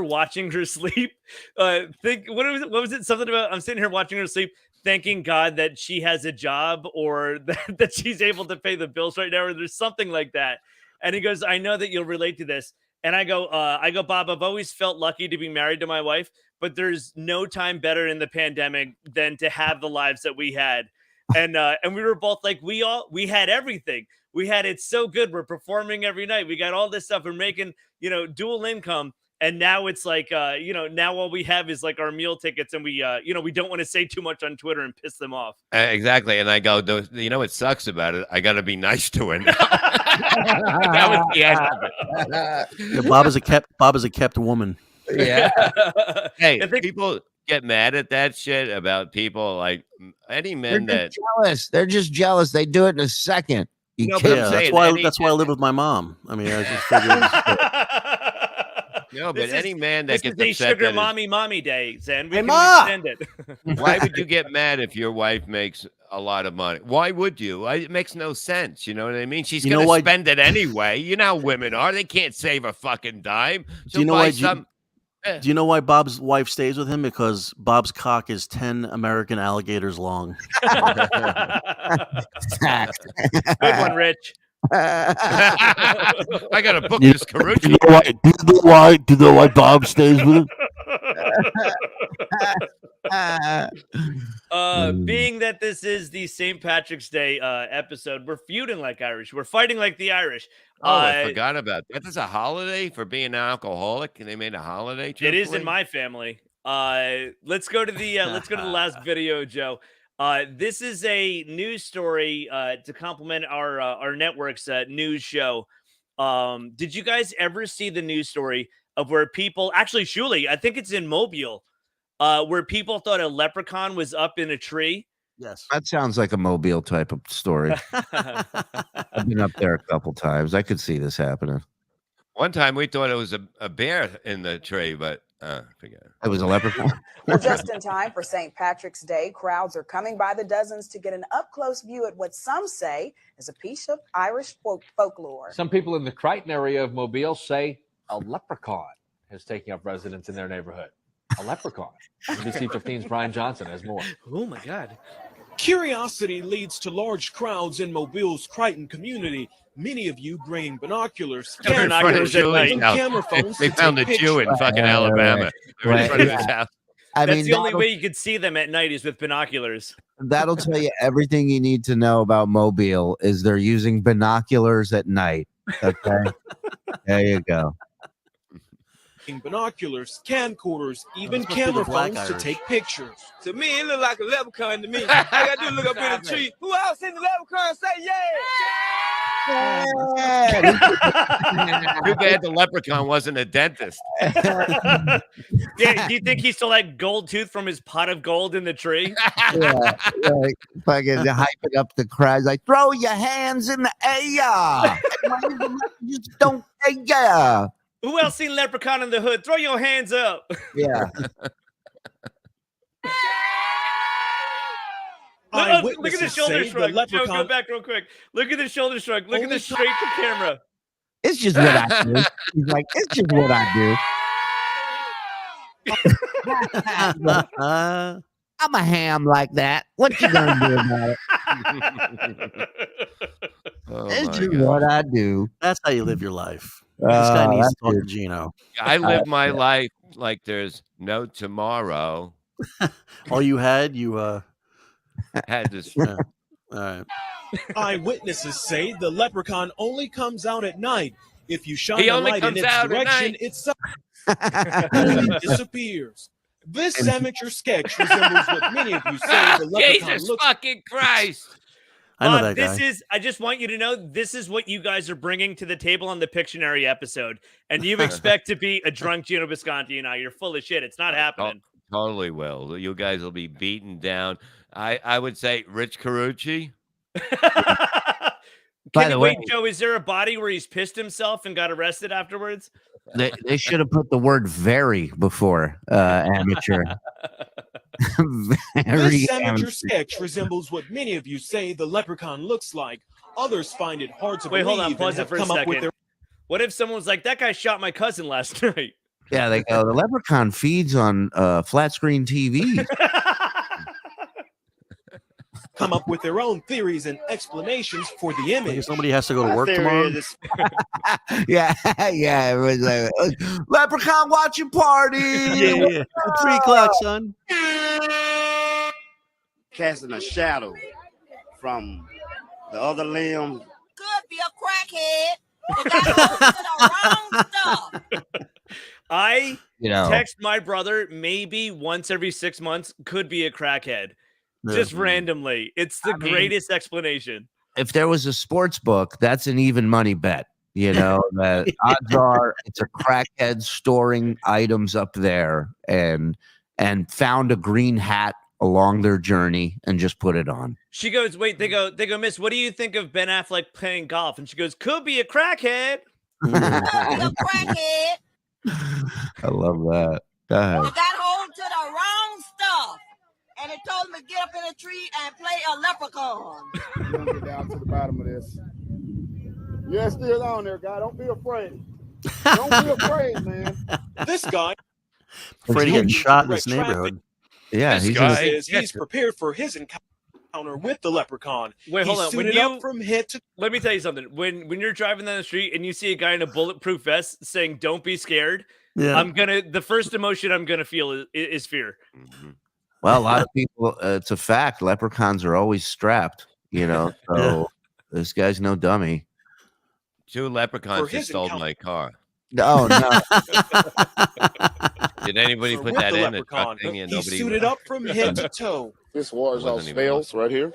watching her sleep. What was it? Something about, I'm sitting here watching her sleep, thanking God that she has a job or that she's able to pay the bills right now. Or there's something like that. And he goes, I know that you'll relate to this. And I go, Bob, I've always felt lucky to be married to my wife, but there's no time better in the pandemic than to have the lives that we had. And we were both like, we had everything. We had it so good. We're performing every night. We got all this stuff. We're making, dual income. And now it's like, now all we have is like our meal tickets. And we don't want to say too much on Twitter and piss them off. Exactly. And I go, what sucks about it? I got to be nice to her now. That was the end of it. Yeah, Bob is a kept woman. Yeah. Hey, get mad at that shit about people like any men They're just jealous. They're just jealous. They do it in a second. You No, can't. but I'm saying that's why I live with my mom. I mean, I just figured. No, but any man that this gets is a upset sugar that mommy day, Zen. We Hey, can Ma! extend it. why would you get mad if your wife makes a lot of money? Why would you? It makes no sense. You know what I mean? She's You know going why- to spend it anyway. You know how women are. They can't save a fucking dime. Do you know why? Do Eh. you know why Bob's wife stays with him? Because Bob's cock is 10 American alligators long. Good one, Rich. I got to book this Carucci. Do you know why Bob stays with him? Being that this is the St. Patrick's Day episode, we're feuding like Irish. We're fighting like the Irish. Oh, I forgot about that. That's a holiday for being an alcoholic, and they made a holiday. It is in truthfully? my family. Let's go to the last video, Joe. This is a news story to complement our network's news show. Did you guys ever see the news story of where people actually, Shuli, I think it's in Mobile, where people thought a leprechaun was up in a tree? Yes. That sounds like a Mobile type of story. I've been up there a couple times. I could see this happening. One time we thought it was a bear in the tree, but forget it. It was a leprechaun. Well, just in time for St. Patrick's Day, crowds are coming by the dozens to get an up-close view at what some say is a piece of Irish folklore. Some people in the Crichton area of Mobile say a leprechaun is taking up residence in their neighborhood. A leprechaun. NBC 15's Brian Johnson has more. Oh, my God. Curiosity leads to large crowds in Mobile's Crichton community. Many of you bringing binoculars, They're in front of Julie's and house. camera phones. They to found a take Jew in pictures. fucking Alabama. They were in front of his house. That's the only way you could see them at night is with binoculars. That'll tell you everything you need to know about Mobile is they're using binoculars at night. Okay. There you go. Binoculars, camcorders, even must be the camera Black phones to Irish. take pictures. To me, it look like a leprechaun to me. All I gotta do is look up in the tree. Who else in the leprechaun say yeah? Too bad the leprechaun wasn't a dentist. Yeah, do you think he still had gold tooth from his pot of gold in the tree? Yeah, like fucking hyping up the crowd, like throw your hands in the air. Just don't yeah. Who else seen leprechaun in the hood? Throw your hands up. Yeah. Look at the shoulder shrug. Joe, go back real quick. Look at the shoulder shrug. Look at the straight to camera. It's just what I do. He's like, it's just what I do. I'm a ham like that. What you gonna do about it? It's just what I do. That's how you live your life. This guy needs to talk to Gino. I live my life like there's no tomorrow. All you had, you had this. All right. Eyewitnesses say the leprechaun only comes out at night. If you shine He a only light in comes its out at direction, night. it suddenly disappears. This amateur sketch resembles what many of you say the leprechaun Jesus looks fucking Christ. I know that this guy. is, I just want you to know, this is what you guys are bringing to the table on the Pictionary episode. And you expect to be a drunk Gino Bisconti now. You're full of shit. It's not happening. Totally will. You guys will be beaten down. I would say Rich Carucci. By the way, Joe, is there a body where he's pissed himself and got arrested afterwards? they should have put the word very before amateur. This amateur sketch resembles what many of you say the leprechaun looks like. Others find it hard to Wait, believe hold on. Pause and it have for a come up with second. their What if someone was like, that guy shot my cousin last night? Yeah, they go. The leprechaun feeds on flat screen TV. come up with their own theories and explanations for the I image. guess somebody has to go to work tomorrow. Yeah, yeah. It was like leprechaun watching party. Yeah. 3 o'clock, son. Casting a shadow from the other limb. Could be a crackhead. But that's the wrong stuff. I You know. text my brother maybe once every 6 months, could be a crackhead. Just randomly. It's the greatest explanation. If there was a sports book, that's an even money bet. You know, that odds are it's a crackhead storing items up there, and and found a green hat along their journey and just put it on. She goes, wait, they go, Miss, what do you think of Ben Affleck playing golf? And she goes, could be a crackhead. A crackhead. I love that. Go ahead. I got hold to the wrong stuff. And it told me to get up in a tree and play a leprechaun. We're going to get down to the bottom of this. You're still on there, guy. Don't be afraid. Don't be afraid, man. This guy. Afraid to get shot in this neighborhood. Yeah, this guy says he's prepared for his encounter with the leprechaun. Wait, hold on. Suited up from head to. Let me tell you something. When you're driving down the street and you see a guy in a bulletproof vest saying "Don't be scared," the first emotion I'm gonna feel is fear. Mm-hmm. Well, a lot of people. It's a fact. Leprechauns are always strapped. So this guy's no dummy. 2 leprechauns just stole my car. Oh no! Did anybody put that in the truck thing? And He's nobody suited up from head to toe. This was all spells right here.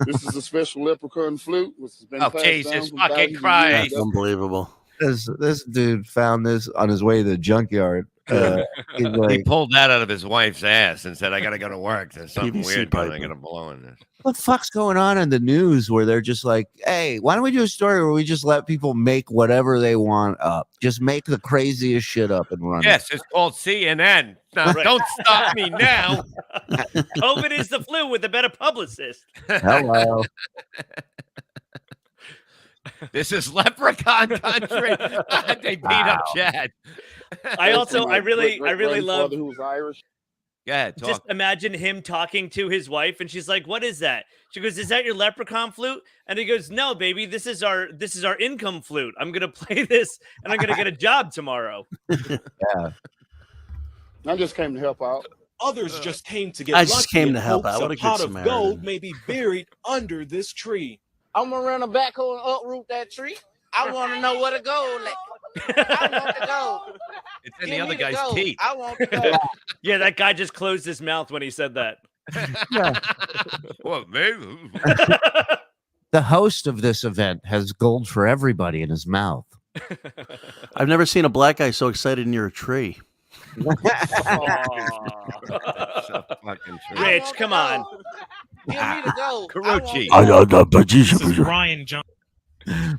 This is a special leprechaun flute, which has been passed Jesus down fucking Christ! That's unbelievable. This dude found this on his way to the junkyard. He pulled that out of his wife's ass and said, "I gotta go to work. There's something PVC weird going. I pipe. gotta blow in this." What the fuck's going on in the news where they're just like, hey, why don't we do a story where we just let people make whatever they want up? Just make the craziest shit up and run. Yes, it's called CNN. Now, don't stop me now. COVID is the flu with a better publicist. Hello. This is leprechaun country. They beat up Chad. I really love. Who was Irish? Yeah, just imagine him talking to his wife, and she's like, "What is that?" She goes, "Is that your leprechaun flute?" And he goes, "No, baby, this is our income flute. I'm gonna play this, and I'm gonna get a job tomorrow." Yeah. I just came to help out. Others just came to get I lucky. just came in to help hopes out. What a a good pot of Samaritan. gold may be buried under this tree. I'm gonna run a backhoe and uproot that tree. I want to know where to go. I want to go. It's in the other guy's teeth. I want to go. Yeah, that guy just closed his mouth when he said that. Well, maybe. The host of this event has gold for everybody in his mouth. I've never seen a black guy so excited near a tree. Rich, come on. Give me the gold. Carucci. This is Ryan John.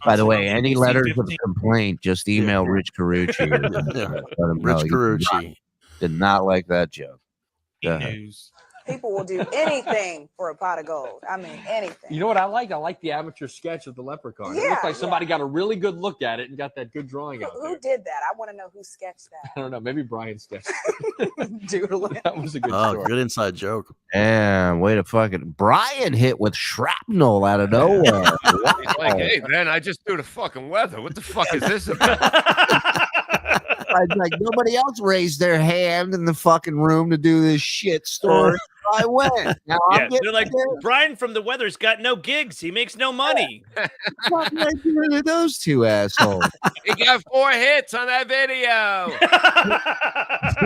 By the way, any letters of complaint, just email Rich Carucci. Let him know. Rich Carucci did not like that joke. Go ahead. News. People will do anything for a pot of gold. I mean, anything. You know what I like? I like the amateur sketch of the leprechaun. It looked like somebody got a really good look at it and got that good drawing out Who did that? I want to know who sketched that. I don't know. Maybe Brian sketched Doodling. That was a good Oh, story. good inside joke. And way to fucking Brian hit with shrapnel out of nowhere. He's like, hey, man, I just threw the fucking weather. What the fuck is this about? Like nobody else raised their hand in the fucking room to do this shit story. I went. Now I'm They're like, Brian from the Weather's got no gigs. He makes no money. What am I doing to those two assholes? He got 4 hits on that video.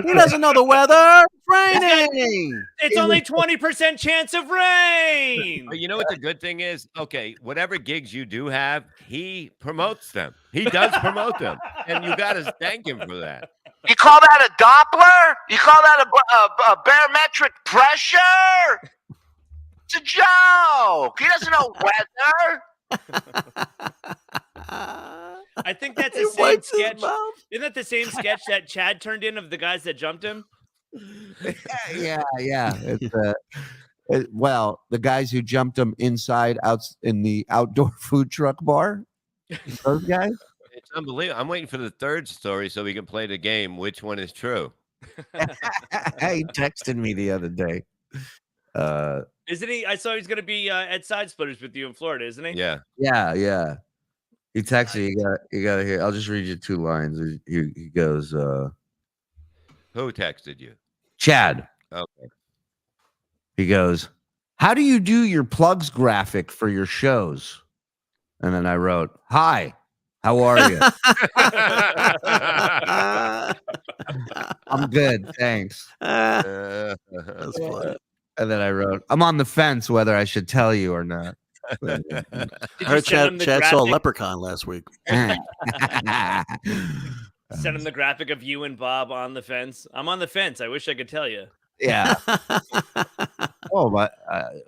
He doesn't know the weather. It's raining. It's only 20% chance of rain. But you know what the good thing is? Okay, whatever gigs you do have, he promotes them. He does promote them. And you got to thank him for that. You call that a Doppler? You call that a barometric pressure? It's a joke. He doesn't know weather. I think that's the same sketch. Isn't that the same sketch that Chad turned in of the guys that jumped him? Yeah. It's, well, the guys who jumped him inside out in the outdoor food truck bar. Those guys. It's unbelievable. I'm waiting for the third story so we can play the game. Which one is true? He texted me the other day. Isn't he? I saw he's going to be at Side Splitters with you in Florida, isn't he? Yeah. Yeah. He texted me. You got to hear. I'll just read you 2 lines. He goes, Who texted you? Chad. Okay. He goes, how do you do your plugs graphic for your shows? And then I wrote, hi. How are you? I'm good, thanks. That's funny. And then I wrote, I'm on the fence whether I should tell you or not. I heard Chad saw a leprechaun last week. Send him the graphic of you and Bob on the fence. I'm on the fence. I wish I could tell you. Yeah. Oh, but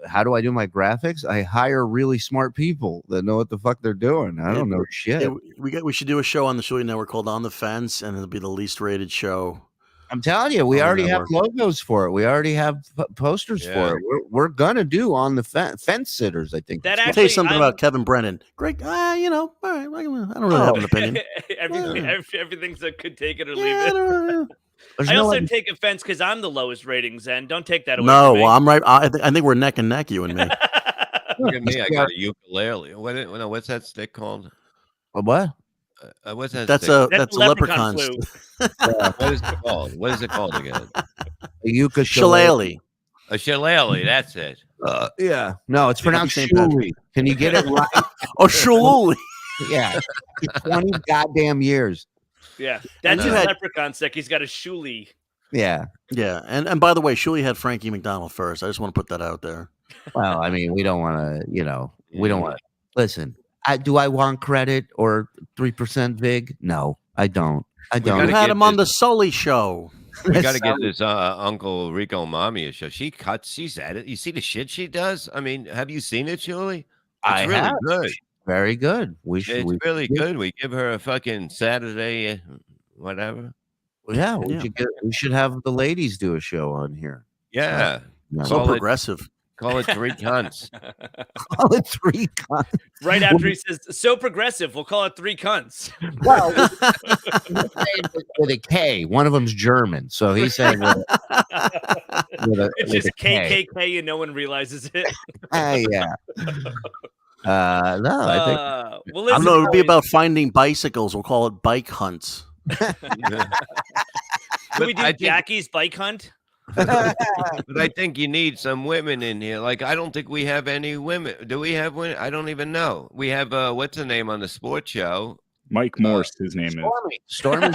how do I do my graphics? I hire really smart people that know what the fuck they're doing. I don't know shit. We should do a show on the Shuli Network called On the Fence, and it'll be the least rated show. I'm telling you, we already have logos for it. We already have posters for it. We're gonna do On the Fence Sitters. I think. I'll tell you something about Kevin Brennan. Great, you know, all right, I don't really have an opinion. Everything's a could take it or leave it. I also take offense because I'm the lowest ratings, and don't take that away. No, from me. well, I'm right. I think we're neck and neck, you and me. Look at me. I got a ukulele. What's that stick called? A what? What's that? That's stick? that's a leprechaun. What is it called? What is it called again? A ukulele. Shillelagh. A shillelagh. That's it. Yeah. No, it's pronounced Shuli. Can you get it right? Oh, Shuli. Yeah. 20 goddamn years. Yeah, that's his leprechaun stick. He's got a Shuli. Yeah. Yeah, and by the way, Shuli had Frankie McDonald first. I just want to put that out there. Well, I mean, we don't want to, we don't want to. Listen, do I want credit or 3% Vig? No, I don't. You had him on the Sully show. We got to get this Uncle Rico mommy a show. She cuts. She's at it. You see the shit she does? I mean, have you seen it, Shuli? It's really good. Very good. It's really good. We give her a fucking Saturday, whatever. Yeah, we should have the ladies do a show on here. Yeah. So progressive. Call it 3 cunts. Call it 3 cunts. Right after he says, so progressive, we'll call it 3 cunts. Well, with a K. One of them's German. So he's saying it's just KKK and no one realizes it. Yeah. No, I think well, I don't know. It'll be about finding bicycles. We'll call it bike hunts. Can we do Jackie's bike hunt? But I think you need some women in here. Like, I don't think we have any women. Do we have women? I don't even know. We have what's the name on the sports show? Mike Morse, his name Stormy.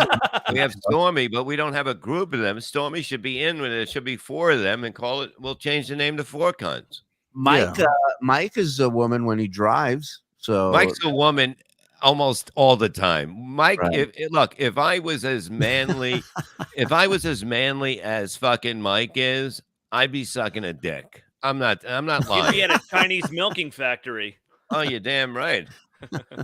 We have Stormy, but we don't have a group of them. Stormy should be in with it. It should be 4 of them, and call it. We'll change the name to 4 cunts. Mike is a woman when he drives. So Mike's a woman almost all the time. Mike, if I was as manly, as fucking Mike is, I'd be sucking a dick. I'm not lying. You'd be at a Chinese milking factory. Oh, you're damn right.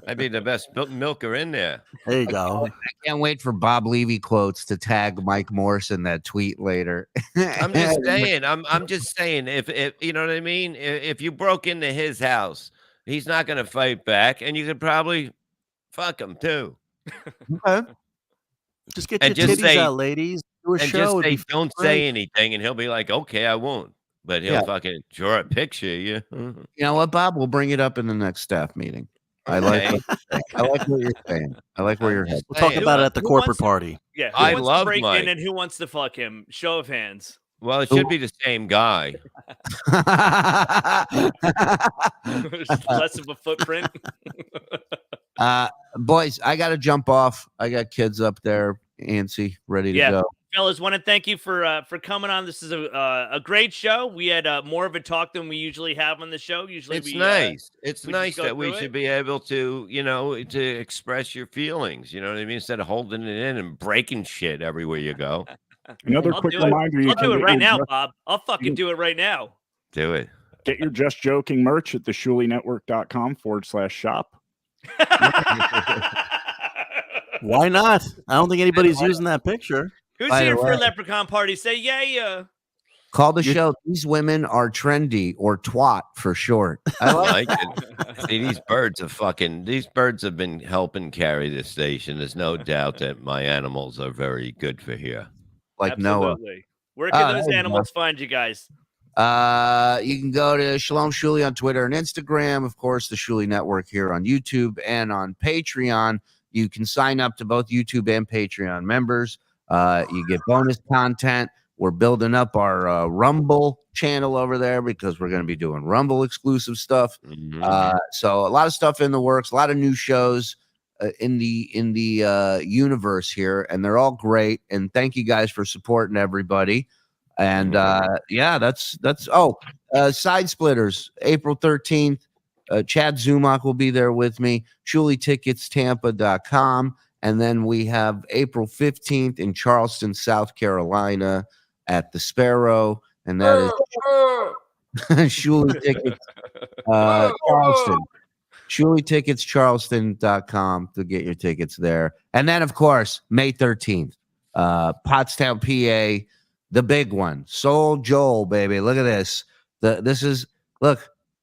I'd be the best milker in there. There you go. I can't wait for Bob Levy quotes to tag Mike Morse in that tweet later. I'm just saying. I'm just saying. If you know what I mean. If you broke into his house, he's not going to fight back, and you could probably fuck him too. Okay. Just get your titties out, ladies. Do a show. Just say, don't say anything, and he'll be like, "Okay, I won't." But he'll fucking draw a picture. You know what, Bob? We'll bring it up in the next staff meeting. I like what you're saying. I like where you're headed. We'll talk about it at the corporate party. Yeah, I love to break Mike. in and who wants to fuck him? Show of hands. Well, it should be the same guy. Less of a footprint. Boys, I got to jump off. I got kids up there, antsy, ready to go. Fellas, want to thank you for coming on. This is a great show. We had more of a talk than we usually have on the show. Usually, it's nice. It's nice that we should be able to, to express your feelings. You know what I mean? Instead of holding it in and breaking shit everywhere you go. Another quick reminder. I'll do it right now, Bob. I'll fucking do it right now. Do it. Get your Just Joking merch at theshulinetwork.com/shop. Why not? I don't think anybody's using that picture. Who's here for a leprechaun party? Say yeah. Call the show. These women are trendy, or twat for short. I like it. See, these birds have been helping carry this station. There's no doubt that my animals are very good for here. Like Absolutely. Noah. Where can those animals find you guys? You can go to Shalom Shuli on Twitter and Instagram. Of course, the Shuli Network here on YouTube and on Patreon. You can sign up to both YouTube and Patreon members. You get bonus content. We're building up our Rumble channel over there because we're going to be doing Rumble exclusive stuff. So a lot of stuff in the works, a lot of new shows in the universe here, and they're all great. And thank you guys for supporting everybody. And that's Side Splitters, April 13th. Chad Zumach will be there with me. ShuliTicketsTampa.com. And then we have April 15th in Charleston, South Carolina at the Sparrow, and that is Shuli Tickets Charleston. Shuli Tickets Charleston.com to get your tickets there. And then, of course, May 13th, Pottstown, PA, the big one. Soul Joel, baby. Look at this.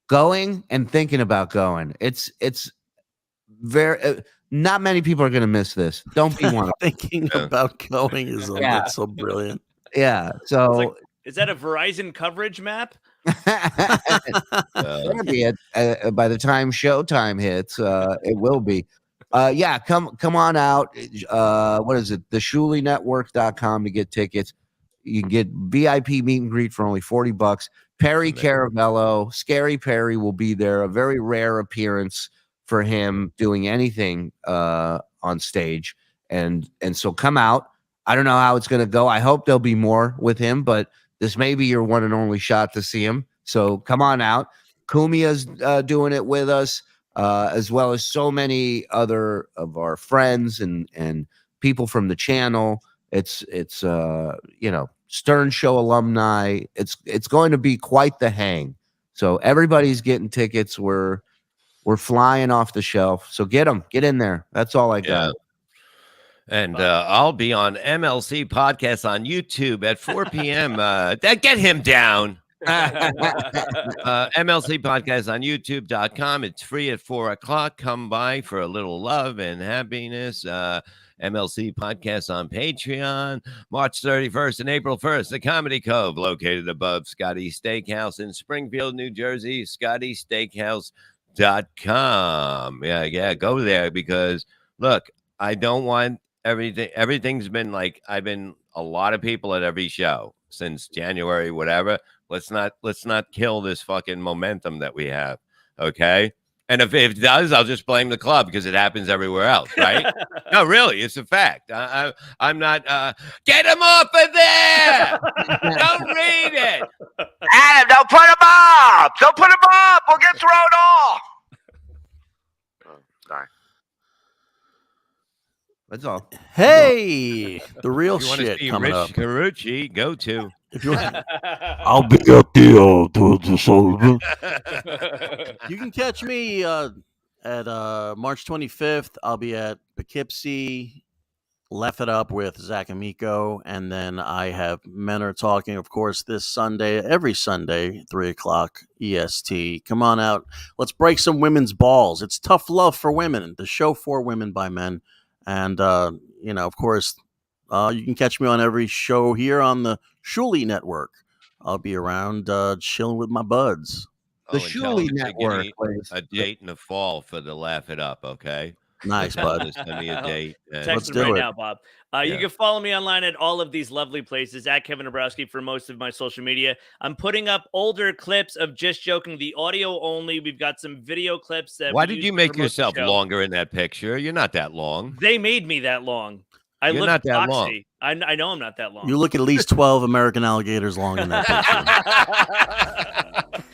Going and thinking about going. It's very not many people are going to miss this. Don't be one. Thinking about going is that's so brilliant. Yeah. So is that a Verizon coverage map? It'll be it by the time showtime hits. It will be. Come on out. What is it? The ShuliNetwork.com to get tickets. You can get VIP meet and greet for only $40. Perry Caravello, Scary Perry will be there. A very rare appearance for him doing anything on stage, and so come out. I don't know how it's going to go. I hope there'll be more with him, but this may be your one and only shot to see him. So come on out. Kumia's doing it with us, as well as so many other of our friends and people from the channel. It's Stern Show alumni. It's going to be quite the hang. So everybody's getting tickets. We're flying off the shelf. So get them. Get in there. That's all I got. And I'll be on MLC Podcast on YouTube at 4 p.m. Get him down. MLC Podcast on YouTube.com. It's free at 4 o'clock. Come by for a little love and happiness. MLC Podcast on Patreon. March 31st and April 1st, the Comedy Cove, located above Scotty's Steakhouse in Springfield, New Jersey. ScottySteakhouse.com. Yeah, go there because, look, I don't want everything's been like I've been a lot of people at every show since January, whatever. Let's not kill this fucking momentum that we have. Okay. And if it does, I'll just blame the club because it happens everywhere else, right? No, really, it's a fact. I'm not. Get him off of there! Don't read it. Adam, don't put him up. Don't put him up. We'll get thrown off. Oh, sorry. That's all. Hey, the real you shit see coming Rich up. Carucci, go to. If you I'll be at the Sullivan. You can catch me at March 25th. I'll be at Poughkeepsie, Laugh It Up with Zach Amico, and then I have Men Are Talking, of course, this Sunday, every Sunday, 3 o'clock EST. Come on out. Let's break some women's balls. It's Tough Love for Women, the show for women by men. And, of course, you can catch me on every show here on the Shuli Network. I'll be around chilling with my buds. The Shuli Network. A date in the fall for the Laugh It Up, okay? Nice, bud. Send me a date. Text me right now, Bob. You can follow me online at all of these lovely places, at Kevin Dombrowski for most of my social media. I'm putting up older clips of Just Joking, the audio only. We've got some video clips. Why did you make yourself longer in that picture? You're not that long. They made me that long. You're look not that boxy. long. I know I'm not that long. You look at least 12 American alligators long in that picture.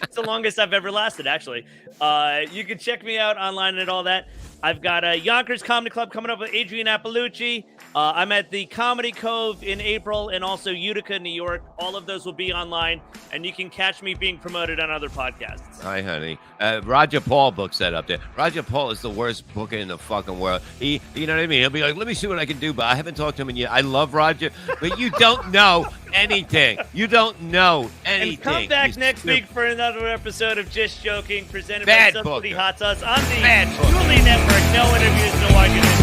It's the longest I've ever lasted, actually. You can check me out online and all that. I've got a Yonkers Comedy Club coming up with Adrian Appalucci. I'm at the Comedy Cove in April and also Utica, New York. All of those will be online, and you can catch me being promoted on other podcasts. Hi, honey. Roger Paul books that up there. Roger Paul is the worst booker in the fucking world. You know what I mean? He'll be like, let me see what I can do, but I haven't talked to him in years. I love Roger, but you don't know anything. You don't know anything. And come back next week for another episode of Just Joking, presented Bad by Subsidy booker. Hot Sauce on the Shuli Network. No interviews, no arguments.